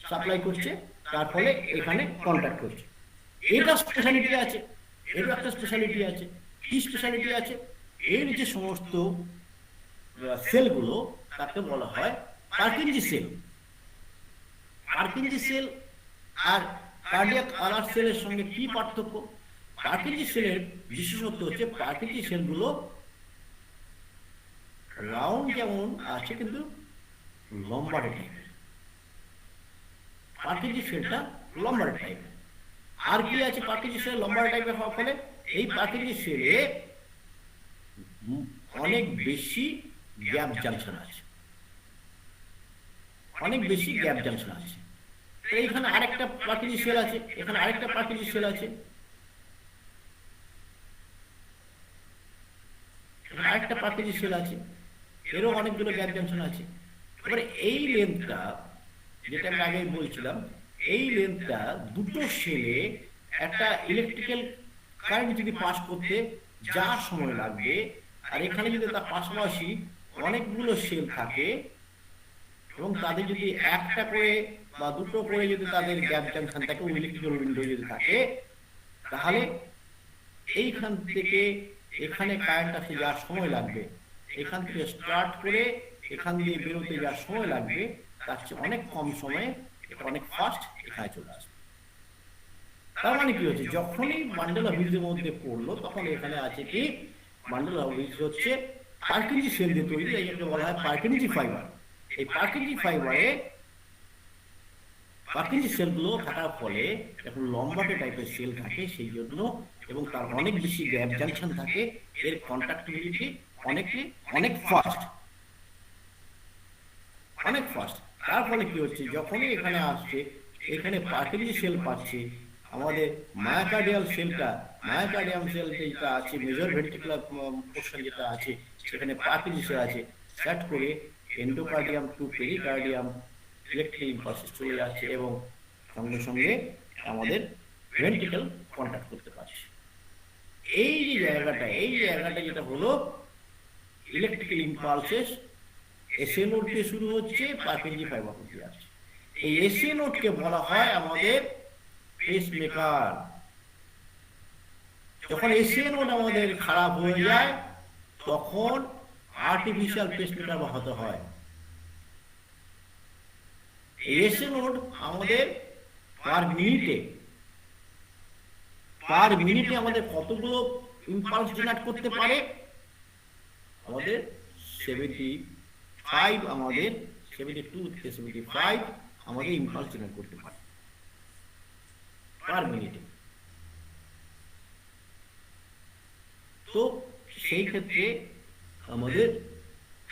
সাপ্লাই করছে, তার ফলে এখানে কন্ট্যাক্ট করছে। এটা স্পেশালিটি আছে, এরও একটা স্পেশালিটি আছে। কি স্পেশালিটি আছে? এর যে সমস্ত সেলগুলো তাকে বলা হয় পার্কিনজি সেল। পার্কিনজি সেল আর কার্ডিয়াক আলার্ট সেলের সঙ্গে কি পার্থক্য? পার্কিনজি সেলের বিশেষত্ব হচ্ছে পার্কিনজি সেলগুলো রাউন্ড যেমন আছে কিন্তু লম্বাটে টাইপের, পার্কিনজি সেলটা লম্বাটে টাইপের। আর কি আছে পার্কিনজি সেল লম্বাটে টাইপের হওয়ার ফলে? এই পার্কিনজি সেলে অনেক বেশি গ্যাপ জাংশন আছে, অনেক বেশি গ্যাপ জাংশন আছে। এইখানে আরেকটা পার্কিনজি সেল আছে, এখানে আরেকটা পার্কিনজি সেল আছে, আরেকটা পার্কিনজি সেল আছে, এরও অনেকগুলো গ্যাপ জাংশন আছে। এবারে এই লেন্থটা, যেটা আমি আগেই বলছিলাম, এই লেন্থটা দুটো সেলে একটা ইলেকট্রিক্যাল কারেন্ট যদি পাস করতে যা সময় লাগবে, আর এখানে যদি তার পাশাপাশি অনেকগুলো সেল থাকে এবং তাদের যদি একটা করে বা দুটো করে যদি তাদের গ্যাপ জাংশন থাকে, ইলেকট্রিক্যাল উইন্ডো যদি থাকে, তাহলে এইখান থেকে এখানে কারেন্ট আসতে যা সময় লাগবে, এখান থেকে স্টার্ট করে এখান দিয়ে বেরোতে যা সময় লাগবে তার চেয়ে অনেক কম সময়ে এটা অনেক ফাস্ট এখানে চলে আসবে। তার মানে কি হচ্ছে, যখনই বান্ডেল অফ হিজের মধ্যে পড়লো তখন এখানে আছে কি, বান্ডেল অফ হিজ হচ্ছে পার্কিনজি সেল দিয়ে তৈরি, এটাকে বলা হয় পার্কিনজি ফাইবার। এই পার্কিনজি ফাইবারে পার্কিনজি সেলগুলো থাকার ফলে এখন লম্বাটে টাইপের সেল থাকে সেই জন্য, এবং তার অনেক বেশি গ্যাপ জাংশন থাকে, এর কন্ট্যাক্টিভিটি অনেক ফাস্ট, অনেক ফাস্ট। তার ফলে কি হচ্ছে, যখনই এখানে আসছে এখানে পার্কিনজি সেল পাচ্ছে, আমাদের মায়োকার্ডিয়াল সেলটা, মায়োকার্ডিয়াম সেল যেটা আছে মেজর ভেন্ট্রিকুলার পোর্শন যেটা আছে সেখানে পার্কিনজি সেল আছে, সেট করে endocardium to pericardium electric impulse চলে যাচ্ছে এবং সঙ্গে সঙ্গে আমাদের ভেন্ট্রিকেল কন্ট্যাক্ট করতে পারছে। এই যে জায়গাটা, এই জায়গাটা যেটা হলো ইলেকট্রিক্যাল ইম্পালসেস এসএ নোড দিয়ে শুরু হচ্ছে, পার্কিনজি ফাইবার দিয়ে আসছে। এই এসএ নোডকে বলা হয় আমাদের পেসমেকার। যখন এসএ নোড আমাদের খারাপ হয়ে যায় তখন আর্টিফিশিয়াল পেসমেকার বসাতে হয়। এসএ নোড আমাদের পার মিনিটে আমাদের কতগুলো ইম্পালস জেনারেট করতে পারে? আমাদের 72 থেকে 75 আমাদের ইম্পালস জেনারেট করতে পারে পার মিনিটে। তো সেই ক্ষেত্রে আমাদের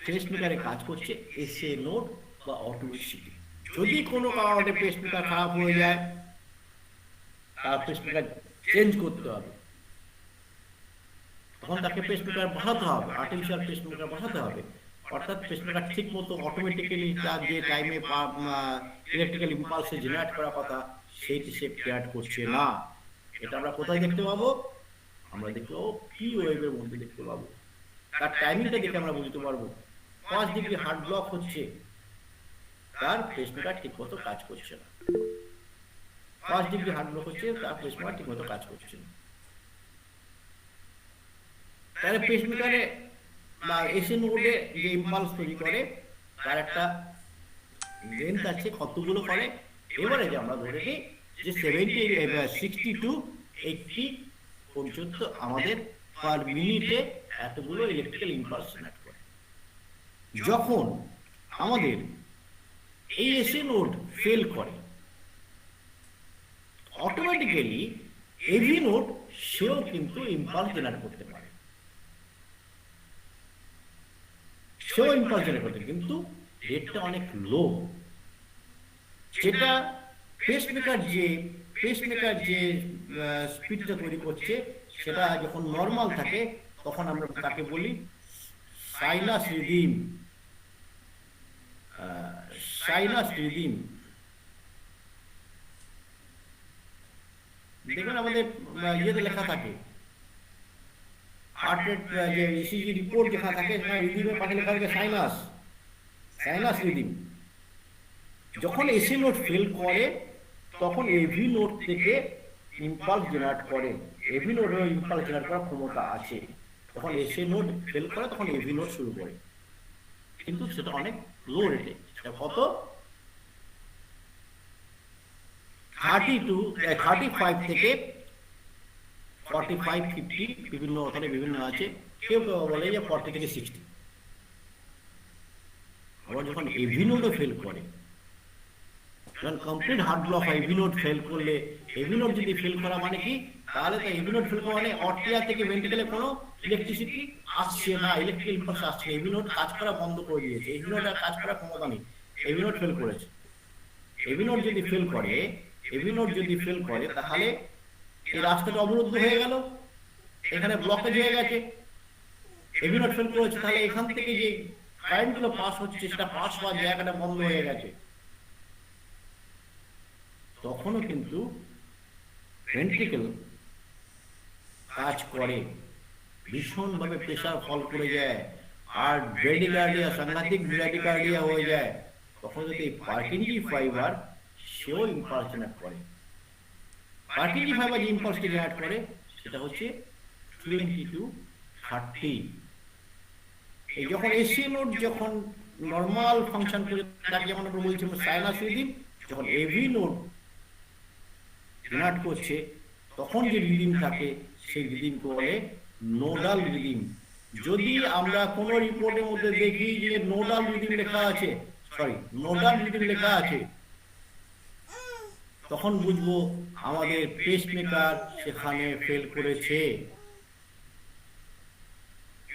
পেসমেকারে কাজ করছে এসএ নোড বা অটোমেটিসিটি। যদি কোনো কারণে পেসমেকার খারাপ হয়ে যায় তার পেসমেকার চেঞ্জ করতে হবে, তখন তাকে পেসমেকার বসাতে হবে, আর্টিফিশিয়াল পেসমেকার বসাতে হবে। অর্থাৎ পেসমেকার ঠিক মতো অটোমেটিক্যালি তার যে টাইমে ইলেকট্রিক্যাল ইম্পালসে জেনারেট করার কথা সেইটি সে ক্রিয়েট করছে না। এটা আমরা কোথায় দেখতে পাবো? আমরা দেখতে পাবো পি ওয়েভের মধ্যে দেখতে পাবো। তার টাইমিংটা দেখে আমরা বুঝতে পারবো 5 ডিগ্রি হার্ট ব্লক হচ্ছে, তার পেসমেকার ঠিক মতো কাজ করছে না। 5 ডিগ্রি হার্ট ব্লক হচ্ছে, তার পেসমেকার ঠিক মতো কাজ করছে না। তাহলে পেসমেকারে বা এসএ নোডে যে ইম্পালস তৈরি করে তার একটা লেন্থ আছে কতগুলো করে, এবারে যে আমরা ধরে নিই যে 60 টু 80 পর্যন্ত আমাদের পার মিনিটে এতগুলো ইলেকট্রিক্যাল ইম্পালস জেনারেট করে। যখন আমাদের এই এসি নোড ফেল করে, অটোমেটিক্যালি এভি নোড সেও কিন্তু ইম্পালস জেনারেট করতে পারে, সেও ইম্পালস জেনারেট করতে, কিন্তু রেটটা অনেক লো। যেটা পেসমেকার যে স্পিডটা তৈরি করছে সেটা যখন নর্মাল থাকে তখন আমরা তাকে বলি সাইনাস রিদিম। দেখবেন আমাদের ইয়েতে লেখা থাকে, হার্ট রেট যে ইসিজি রিপোর্ট লেখা থাকে সেখানে রিদিমের পাশে লেখা থাকে সাইনাস রিদিম। যখন এসি নোড ফেল করে তখন এভি নোড থেকে ইম্পালস জেনারেট করে, এভি নোডের ইম্পালস জেনারেট করার ক্ষমতা আছে। যখন এসি নোড ফেল করে তখন এভি নোড শুরু করে, কিন্তু সেটা অনেক লো রেটে। সেটা কত? 35 থেকে 45, 50, বিভিন্ন ওখানে বিভিন্ন আছে, কেউ কেউ বলে যে 40 থেকে 60। আবার যখন এভি নোডও ফেল করে, যখন কমপ্লিট হার্ট ব্লক হয়, এভি নোড ফেল করলে, এভি নোড যদি ফেল করা মানে কি, তাহলে তো এভি নোড ফেল করা মানে অর্টিয়া থেকে ভেন্ট্রিকেলে কোনো ইলেকট্রিসিটি আসছে না, ইলেকট্রিক ইম্পালস আসছে না, এভি নোড কাজ করা বন্ধ করে দিয়েছে, এভি নোড আর কাজ করার ক্ষমতা নেই, এভি নোড ফেল করেছে। এভি নোড যদি ফেল করে তাহলে এই রাস্তাটা অবরুদ্ধ হয়ে গেল, এখানে ব্লকেজ হয়ে গেছে, এভি নোড ফেল করেছে, তাহলে এখান থেকে যে কারেন্ট গুলো পাস হচ্ছে সেটা পাস হওয়ার জায়গাটা বন্ধ হয়ে গেছে। তখনও কিন্তু ভেন্ট্রিকেল কাজ করে, ভীষণভাবে প্রেসার ফল করে যায়, আর ব্রেডিকার্ডিয়া, সাংঘাতিক ব্রেডিকার্ডিয়া হয়ে যায়। তখন যদি পার্কিনজি ফাইবার সেও ইম্পালস জেনারেট করে। পার্কিনজি ফাইবার যে ইম্পালসটি জেনারেট করে সেটা হচ্ছে 20 to 30। এই যখন এসি নোড যখন নর্মাল ফাংশন করে তাকে যেমন আমরা বলছি সাইনাস রিদিম, যখন এভি নোড জেনারেট করছে তখন যে রিদিম থাকে সেই রিদিমকে বলে নোডাল রিদিম। যদি আমরা কোনো রিপোর্টের মধ্যে দেখি যে নোডাল রিদিম লেখা আছে, তখন বুঝবো আমাদের পেসমেকার সেখানে ফেল করেছে।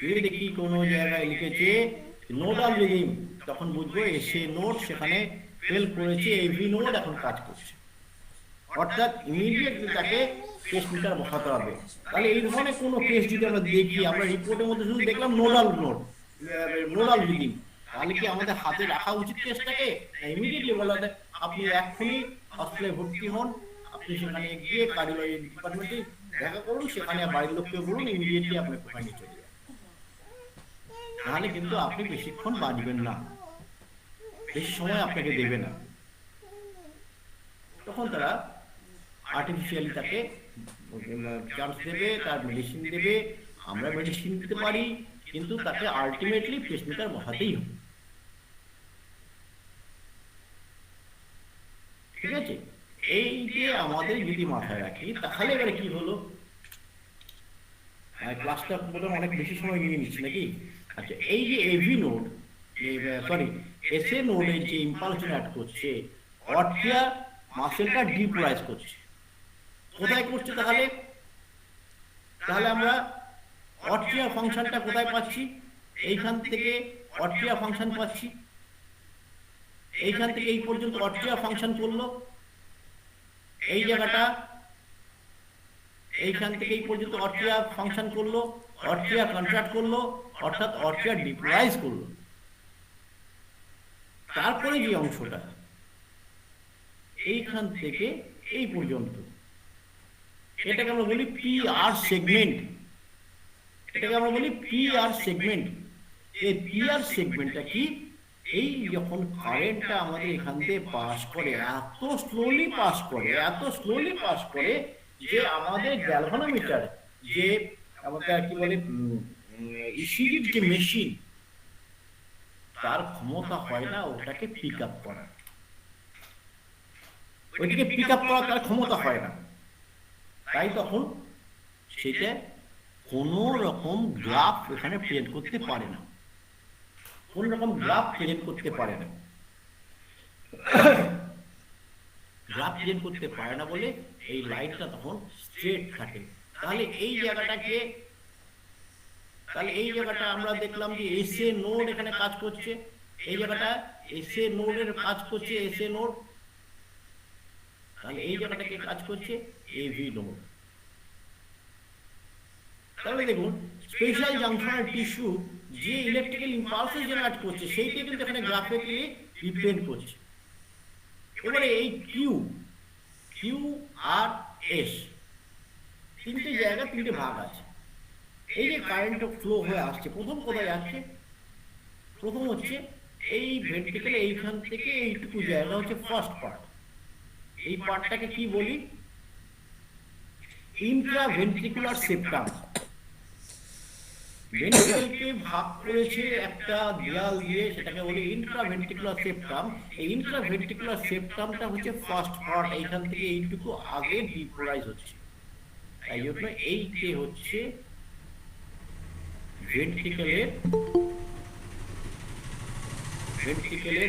যদি দেখি কোনো জায়গায় লিখেছে নোডাল রিদিম, তখন বুঝবো এসে নোড সেখানে ফেল করেছে, এভি নোড এখন কাজ করছে, অর্থাৎ ইমিডিয়েটলি তাকে পেসমেকার বসাতে হবে। তাহলে এই ধরনের কোনো কেস যদি আমরা দেখি, আমরা রিপোর্টের মধ্যে শুধু দেখলাম নোডাল রিদিম, তাহলে কি আমাদের হাতে রাখা উচিত কেসটাকে? ইমিডিয়েটলি বলা যায় আপনি এক্ষুনি হসপিটালে ভর্তি হন, আপনি সেখানে গিয়ে কার্ডিওলজি ডিপার্টমেন্টে দেখা করুন, সেখানে বাড়ির লোককে বলুন ইমিডিয়েটলি আপনি ওখানে চলে যান। তাহলে কিন্তু আপনি বেশিক্ষণ বাঁচবেন না, বেশি সময় আপনাকে দেবে না। তখন তারা আর্টিফিশিয়ালি তাকে চান্স দেবে, তার মেডিসিন দেবে, আমরা মেডিসিন দিতে পারি, কিন্তু তাকে আলটিমেটলি পেসমেকার বসাতেই হবে। ঠিক আছে, এই যে আমাদের যদি মাথায় রাখি, তাহলে এবারে কি হলো, ক্লাসটা বোধহয় অনেক বেশি সময় নিয়ে নিচ্ছি নাকি? আচ্ছা, এই যে এভি নোড এসএ নোডে যে ইম্পালস জেনারেট করছে, অর্টিয়া মাসেলটা ডিপোলাইজ করছে। কোথায় করছে? তাহলে আমরা অর্টিয়া ফাংশনটা কোথায় পাচ্ছি? এইখান থেকে অর্টিয়া ফাংশন পাচ্ছি, এইখান থেকে এই পর্যন্ত অর্টিয়া ফাংশন করলো, এই জায়গাটা এইখান থেকে এই পর্যন্ত অর্টিয়া ফাংশন করলো, অর্টিয়া কন্ট্রাক্ট করলো, অর্থাৎ অর্টিয়া ডিপোলাইজ করলো। তারপরে যে অংশটা এইখান থেকে এই পর্যন্ত, এটাকে আমরা বলি PR সেগমেন্ট। এই PR সেগমেন্টটা কি? এই যখন কারেন্টটা আমাদের এখান থেকে পাস করে, এত স্লোলি পাস করে যে আমাদের গ্যালভানোমিটার, যে আমাদের কি বলে ইসিজির যে মেশিন, তার ক্ষমতা হয় না ওটাকে পিক আপ করার। ওইটাকে পিক আপ করার তার ক্ষমতা হয় না, তাই তখন সেটা কোনো রকম গ্রাফ এখানে প্রেজেন্ট করতে পারে না, কোন রকম গ্রাফ প্রেজেন্ট করতে পারে না। গ্রাফ প্রেজেন্ট করতে পারে না বলে এই লাইনটা তখন স্ট্রেট থাকে। তাহলে এই জায়গাটা আমরা দেখলাম যে এসএ নোড এখানে কাজ করছে, এই জায়গাটা এসএ নোডের কাজ করছে, এসএ নোড। তাহলে এই জায়গাটাকে কাজ করছে এভি নোড। তাহলে দেখুন স্পেশাল জাংশনাল টিস্যু যে ইলেকট্রিক্যাল ইম্পালসেস জেনারেট করছে সেইটা কিন্তু এখানে গ্রাফিক্যালি রিপ্রেজেন্ট করছে। এবারে এই কিউ আর এস তিনটে জায়গা, তিনটে ভাগ আছে। এই যে কারেন্ট ফ্লো হয়ে আসছে, প্রথম কোথায় যাচ্ছে? প্রথম হচ্ছে এই ভেন্ট্রিকেলে এইখান থেকে এইটুকু জায়গা হচ্ছে ফার্স্ট পার্ট। এই পার্টটাকে কি বলি? Intraventricular septum. ভেন্ট্রিকেলকে ভাগ করেছে একটা দেয়াল দিয়ে, সেটাকে বলি ইন্ট্রাভেন্ট্রিকুলার সেপ্টাম। এই ইন্ট্রাভেন্ট্রিকুলার সেপ্টামটা হচ্ছে ফার্স্ট পার্ট, এইখান থেকে এইটুকু আগে ডিপোলাইজ হচ্ছে। তাই জন্য এইটা হচ্ছে ভেন্ট্রিকেলের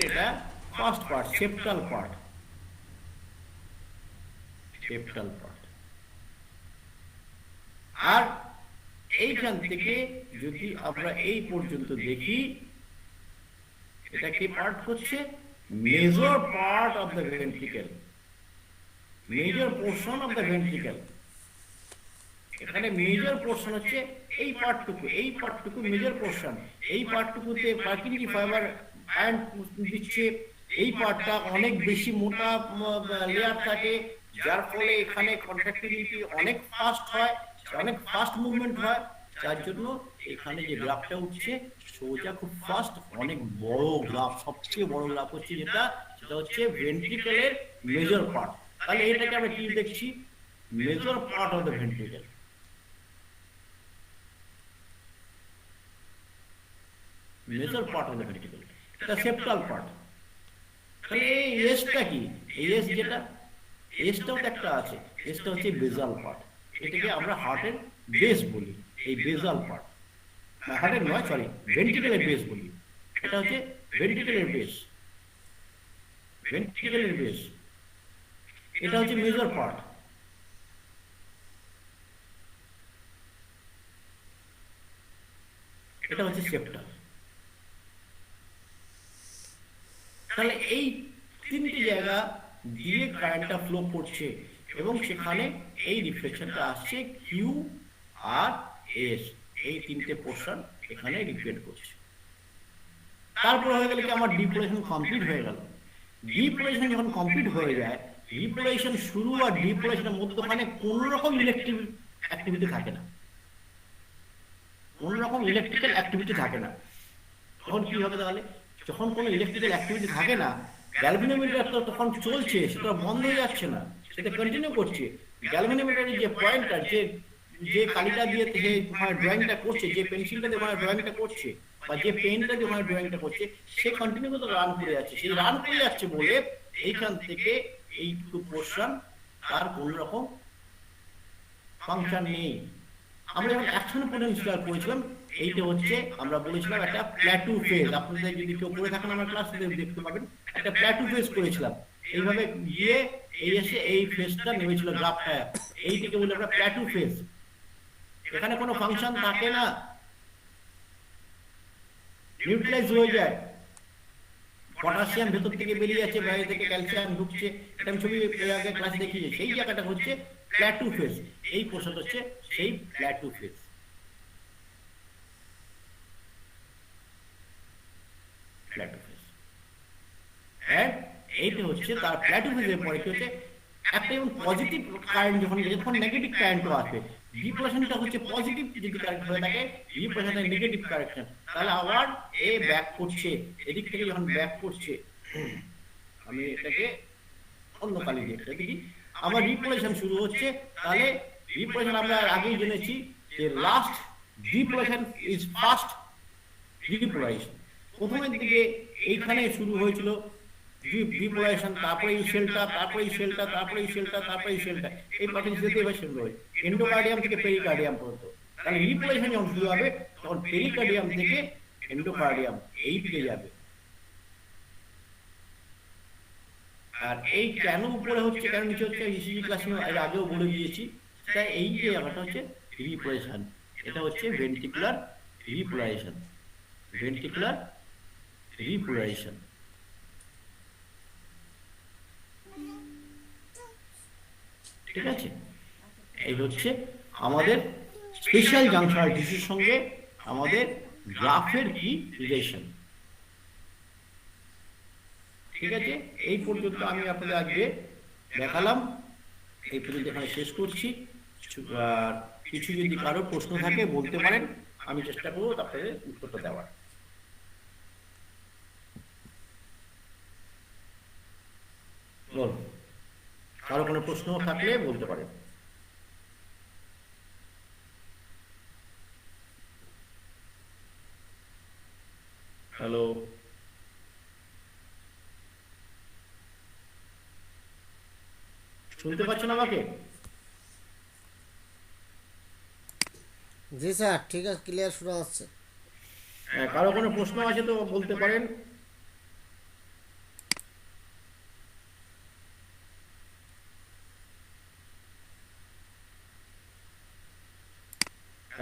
এটা ফার্স্ট পার্ট, সেপ্টাল পার্ট। আর এইখান থেকে যদি আমরা এই পর্যন্ত দেখি, এটা কি পার্ট হচ্ছে? Major part of the ventricle, major portion of the ventricle. এখানে মেজর পোর্শন হচ্ছে এই পার্টটুকু মেজর পোর্শন। এই পার্টটুকুতে প্রাকৃতিক ফাইবার আয়রন দিচ্ছে। এই পার্টটা অনেক বেশি মোটা লেয়ার থাকে, যার ফলে এখানে কন্ট্রাক্টিলিটি অনেক ফাস্ট হয়, অনেক ফাস্ট মুভমেন্ট হয়। যার জন্য এখানে যে গ্রাফটা উঠছে সোজা খুব ফাস্ট, অনেক বড় গ্রাফ। সবচেয়ে বড় গ্রাফ হচ্ছে সেটা হচ্ছে ভেন্ট্রিকেলের মেজর পার্ট। তাহলে এটাকে আমরা কি দেখছি? Major part of the ventricle. Major part of the ventricle, এটা সেপ্টাল পার্ট। তাহলে এই এসটা কি? এই এস যেটা, এসটাও একটা আছে, এসটা হচ্ছে বেজাল পার্ট। এটাকে আমরা হার্টের বেস বলি, এই বেজাল পার্ট। হার্টের নয়, সরি, ভেন্ট্রিকেলের বেস বলি। এটা হচ্ছে ভেন্ট্রিকেলের বেস, এটা হচ্ছে মেজর পার্ট। এটা হচ্ছে সেপ্টাল। তাহলে এই তিনটি জায়গা দিয়ে কারেন্টটা ফ্লো করছে এবং সেখানে এই রিফ্লেকশনটা আসছে কিউ আর এস, এই তিনটে পোর্শন এখানে রিফ্লেক্ট করছে। তারপর হয়ে গেলে কি আমার ডিপোলেশন কমপ্লিট হয়ে গেল। ডিপোলেশন যখন কমপ্লিট হয়ে যায়, ডিপোলেশন শুরু আর ডিপোলেশনের মধ্যখানে কোন রকম ইলেকট্রিক অ্যাক্টিভিটি থাকে না, কোন রকম ইলেকট্রিক্যাল অ্যাক্টিভিটি থাকে না। তখন কি হবে? তাহলে যখন কোনো ইলেকট্রিক্যাল অ্যাক্টিভিটি থাকে না, গ্যালভানোমিটার তো তখন চলছে, সেটা বন্ধ হয়ে যাচ্ছে না, সেটা কন্টিনিউ করছে। গ্যালভানোমিটারের যে পয়েন্টটা, যে কালিটা দিয়ে ওখানে ড্রয়িংটা করছে, যে পেন্সিলটা দিয়ে ওখানে ড্রয়িংটা করছে, বা যে পেনটা দিয়ে ওখানে ড্রয়িংটা করছে, সে কন্টিনিউ করে রান করে যাচ্ছে। সেই রান করে যাচ্ছে বলে এইখান থেকে এইটুকু পোর্শন তার কোন রকম ফাংশন নেই। আমরা যখন অ্যাকশন পোটেনশিয়াল পড়েছিলাম, এইটা হচ্ছে আমরা বলেছিলাম একটা প্ল্যাটু ফেজ। আপনাদের যদি কেউ পড়ে থাকেন আমার ক্লাস দেখতে পাবেন, একটা প্ল্যাটু ফেজ করেছিলাম। এইভাবে গিয়ে এই এসে এই ফেজটা নেমেছিল গ্রাফটা, এইটাকে বলি আমরা প্ল্যাটু ফেজ। এখানে কোনো ফাংশন থাকে না, নিউট্রালাইজ হয়ে যায়। পটাশিয়াম ভেতর থেকে বেরিয়ে যাচ্ছে, বাইরে থেকে ক্যালসিয়াম ঢুকছে। এটা আমি ছবি আগে ক্লাসে দেখিয়েছি। সেই জায়গাটা হচ্ছে প্ল্যাটু ফেজ। এই পোর্শন হচ্ছে সেই প্ল্যাটু ফেজ। এইটা হচ্ছে তার প্ল্যাটু ফেজের পরে কি হচ্ছে, একটা যেমন পজিটিভ কারেন্ট যখন নেগেটিভ কারেন্টও আসবে। ডিপ্রেশনটা হচ্ছে পজিটিভ যদি কারেন্ট হয়ে থাকে, ডিপ্রেশনটা নেগেটিভ কারেকশন। তাহলে আবার এ ব্যাক করছে, এদিক থেকে যখন ব্যাক করছে, আমি এটাকে অন্য কালি দিয়ে দেখি, আমার রিপ্লেশন শুরু হচ্ছে। তাহলে রিপ্লেশন আমরা আগেই জেনেছি যে লাস্ট ডিপ্লেশন ইজ ফার্স্ট রিপ্লেশন। প্রথমের দিকে এইখানে শুরু হয়েছিল ডিপোলাইজেশন, তারপরে এই সেলটা, তারপরে এই সেলটা, তারপরে এই সেলটা, তারপরে এই সেলটা, এই প্রসেস যেতে এবার শুরু হয় এন্ডোকার্ডিয়াম থেকে পেরিকার্ডিয়াম পর্যন্ত। তাহলে রিপোলাইজেশন যখন শুরু হবে তখন পেরিকার্ডিয়াম থেকে এন্ডোকার্ডিয়াম এই দিকে যাবে। আর এই কেন উপরে হচ্ছে কেন নিচে হচ্ছে ইসিজি ক্লাসে এর আগেও বলে দিয়েছি। তাই এই যে জায়গাটা হচ্ছে রিপোলাইজেশন, এটা হচ্ছে ভেন্ট্রিকুলার রিপোলাইজেশন, ভেন্ট্রিকুলার রিপোলাইজেশন। ঠিক আছে, এই হচ্ছে আমাদের স্পেশাল জাংশনাল টিস্যুর সঙ্গে আমাদের গ্রাফের কি রিলেশন। ঠিক আছে, এই পর্যন্ত আমি আপনাদের আজকে দেখালাম, এই পর্যন্ত এখানে শেষ করছি। আর কিছু যদি কারো প্রশ্ন থাকে বলতে পারেন, আমি চেষ্টা করবো আপনাদের উত্তরটা দেওয়ার। বলুন, কারো কোনো প্রশ্ন থাকলে বলতে পারেন। হ্যালো, শুনতে পাচ্ছেন আমাকে? জি স্যার, ঠিক আছে, ক্লিয়ার শোনা যাচ্ছে। কারো কোনো প্রশ্ন আছে তো বলতে পারেন।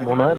মনে হয়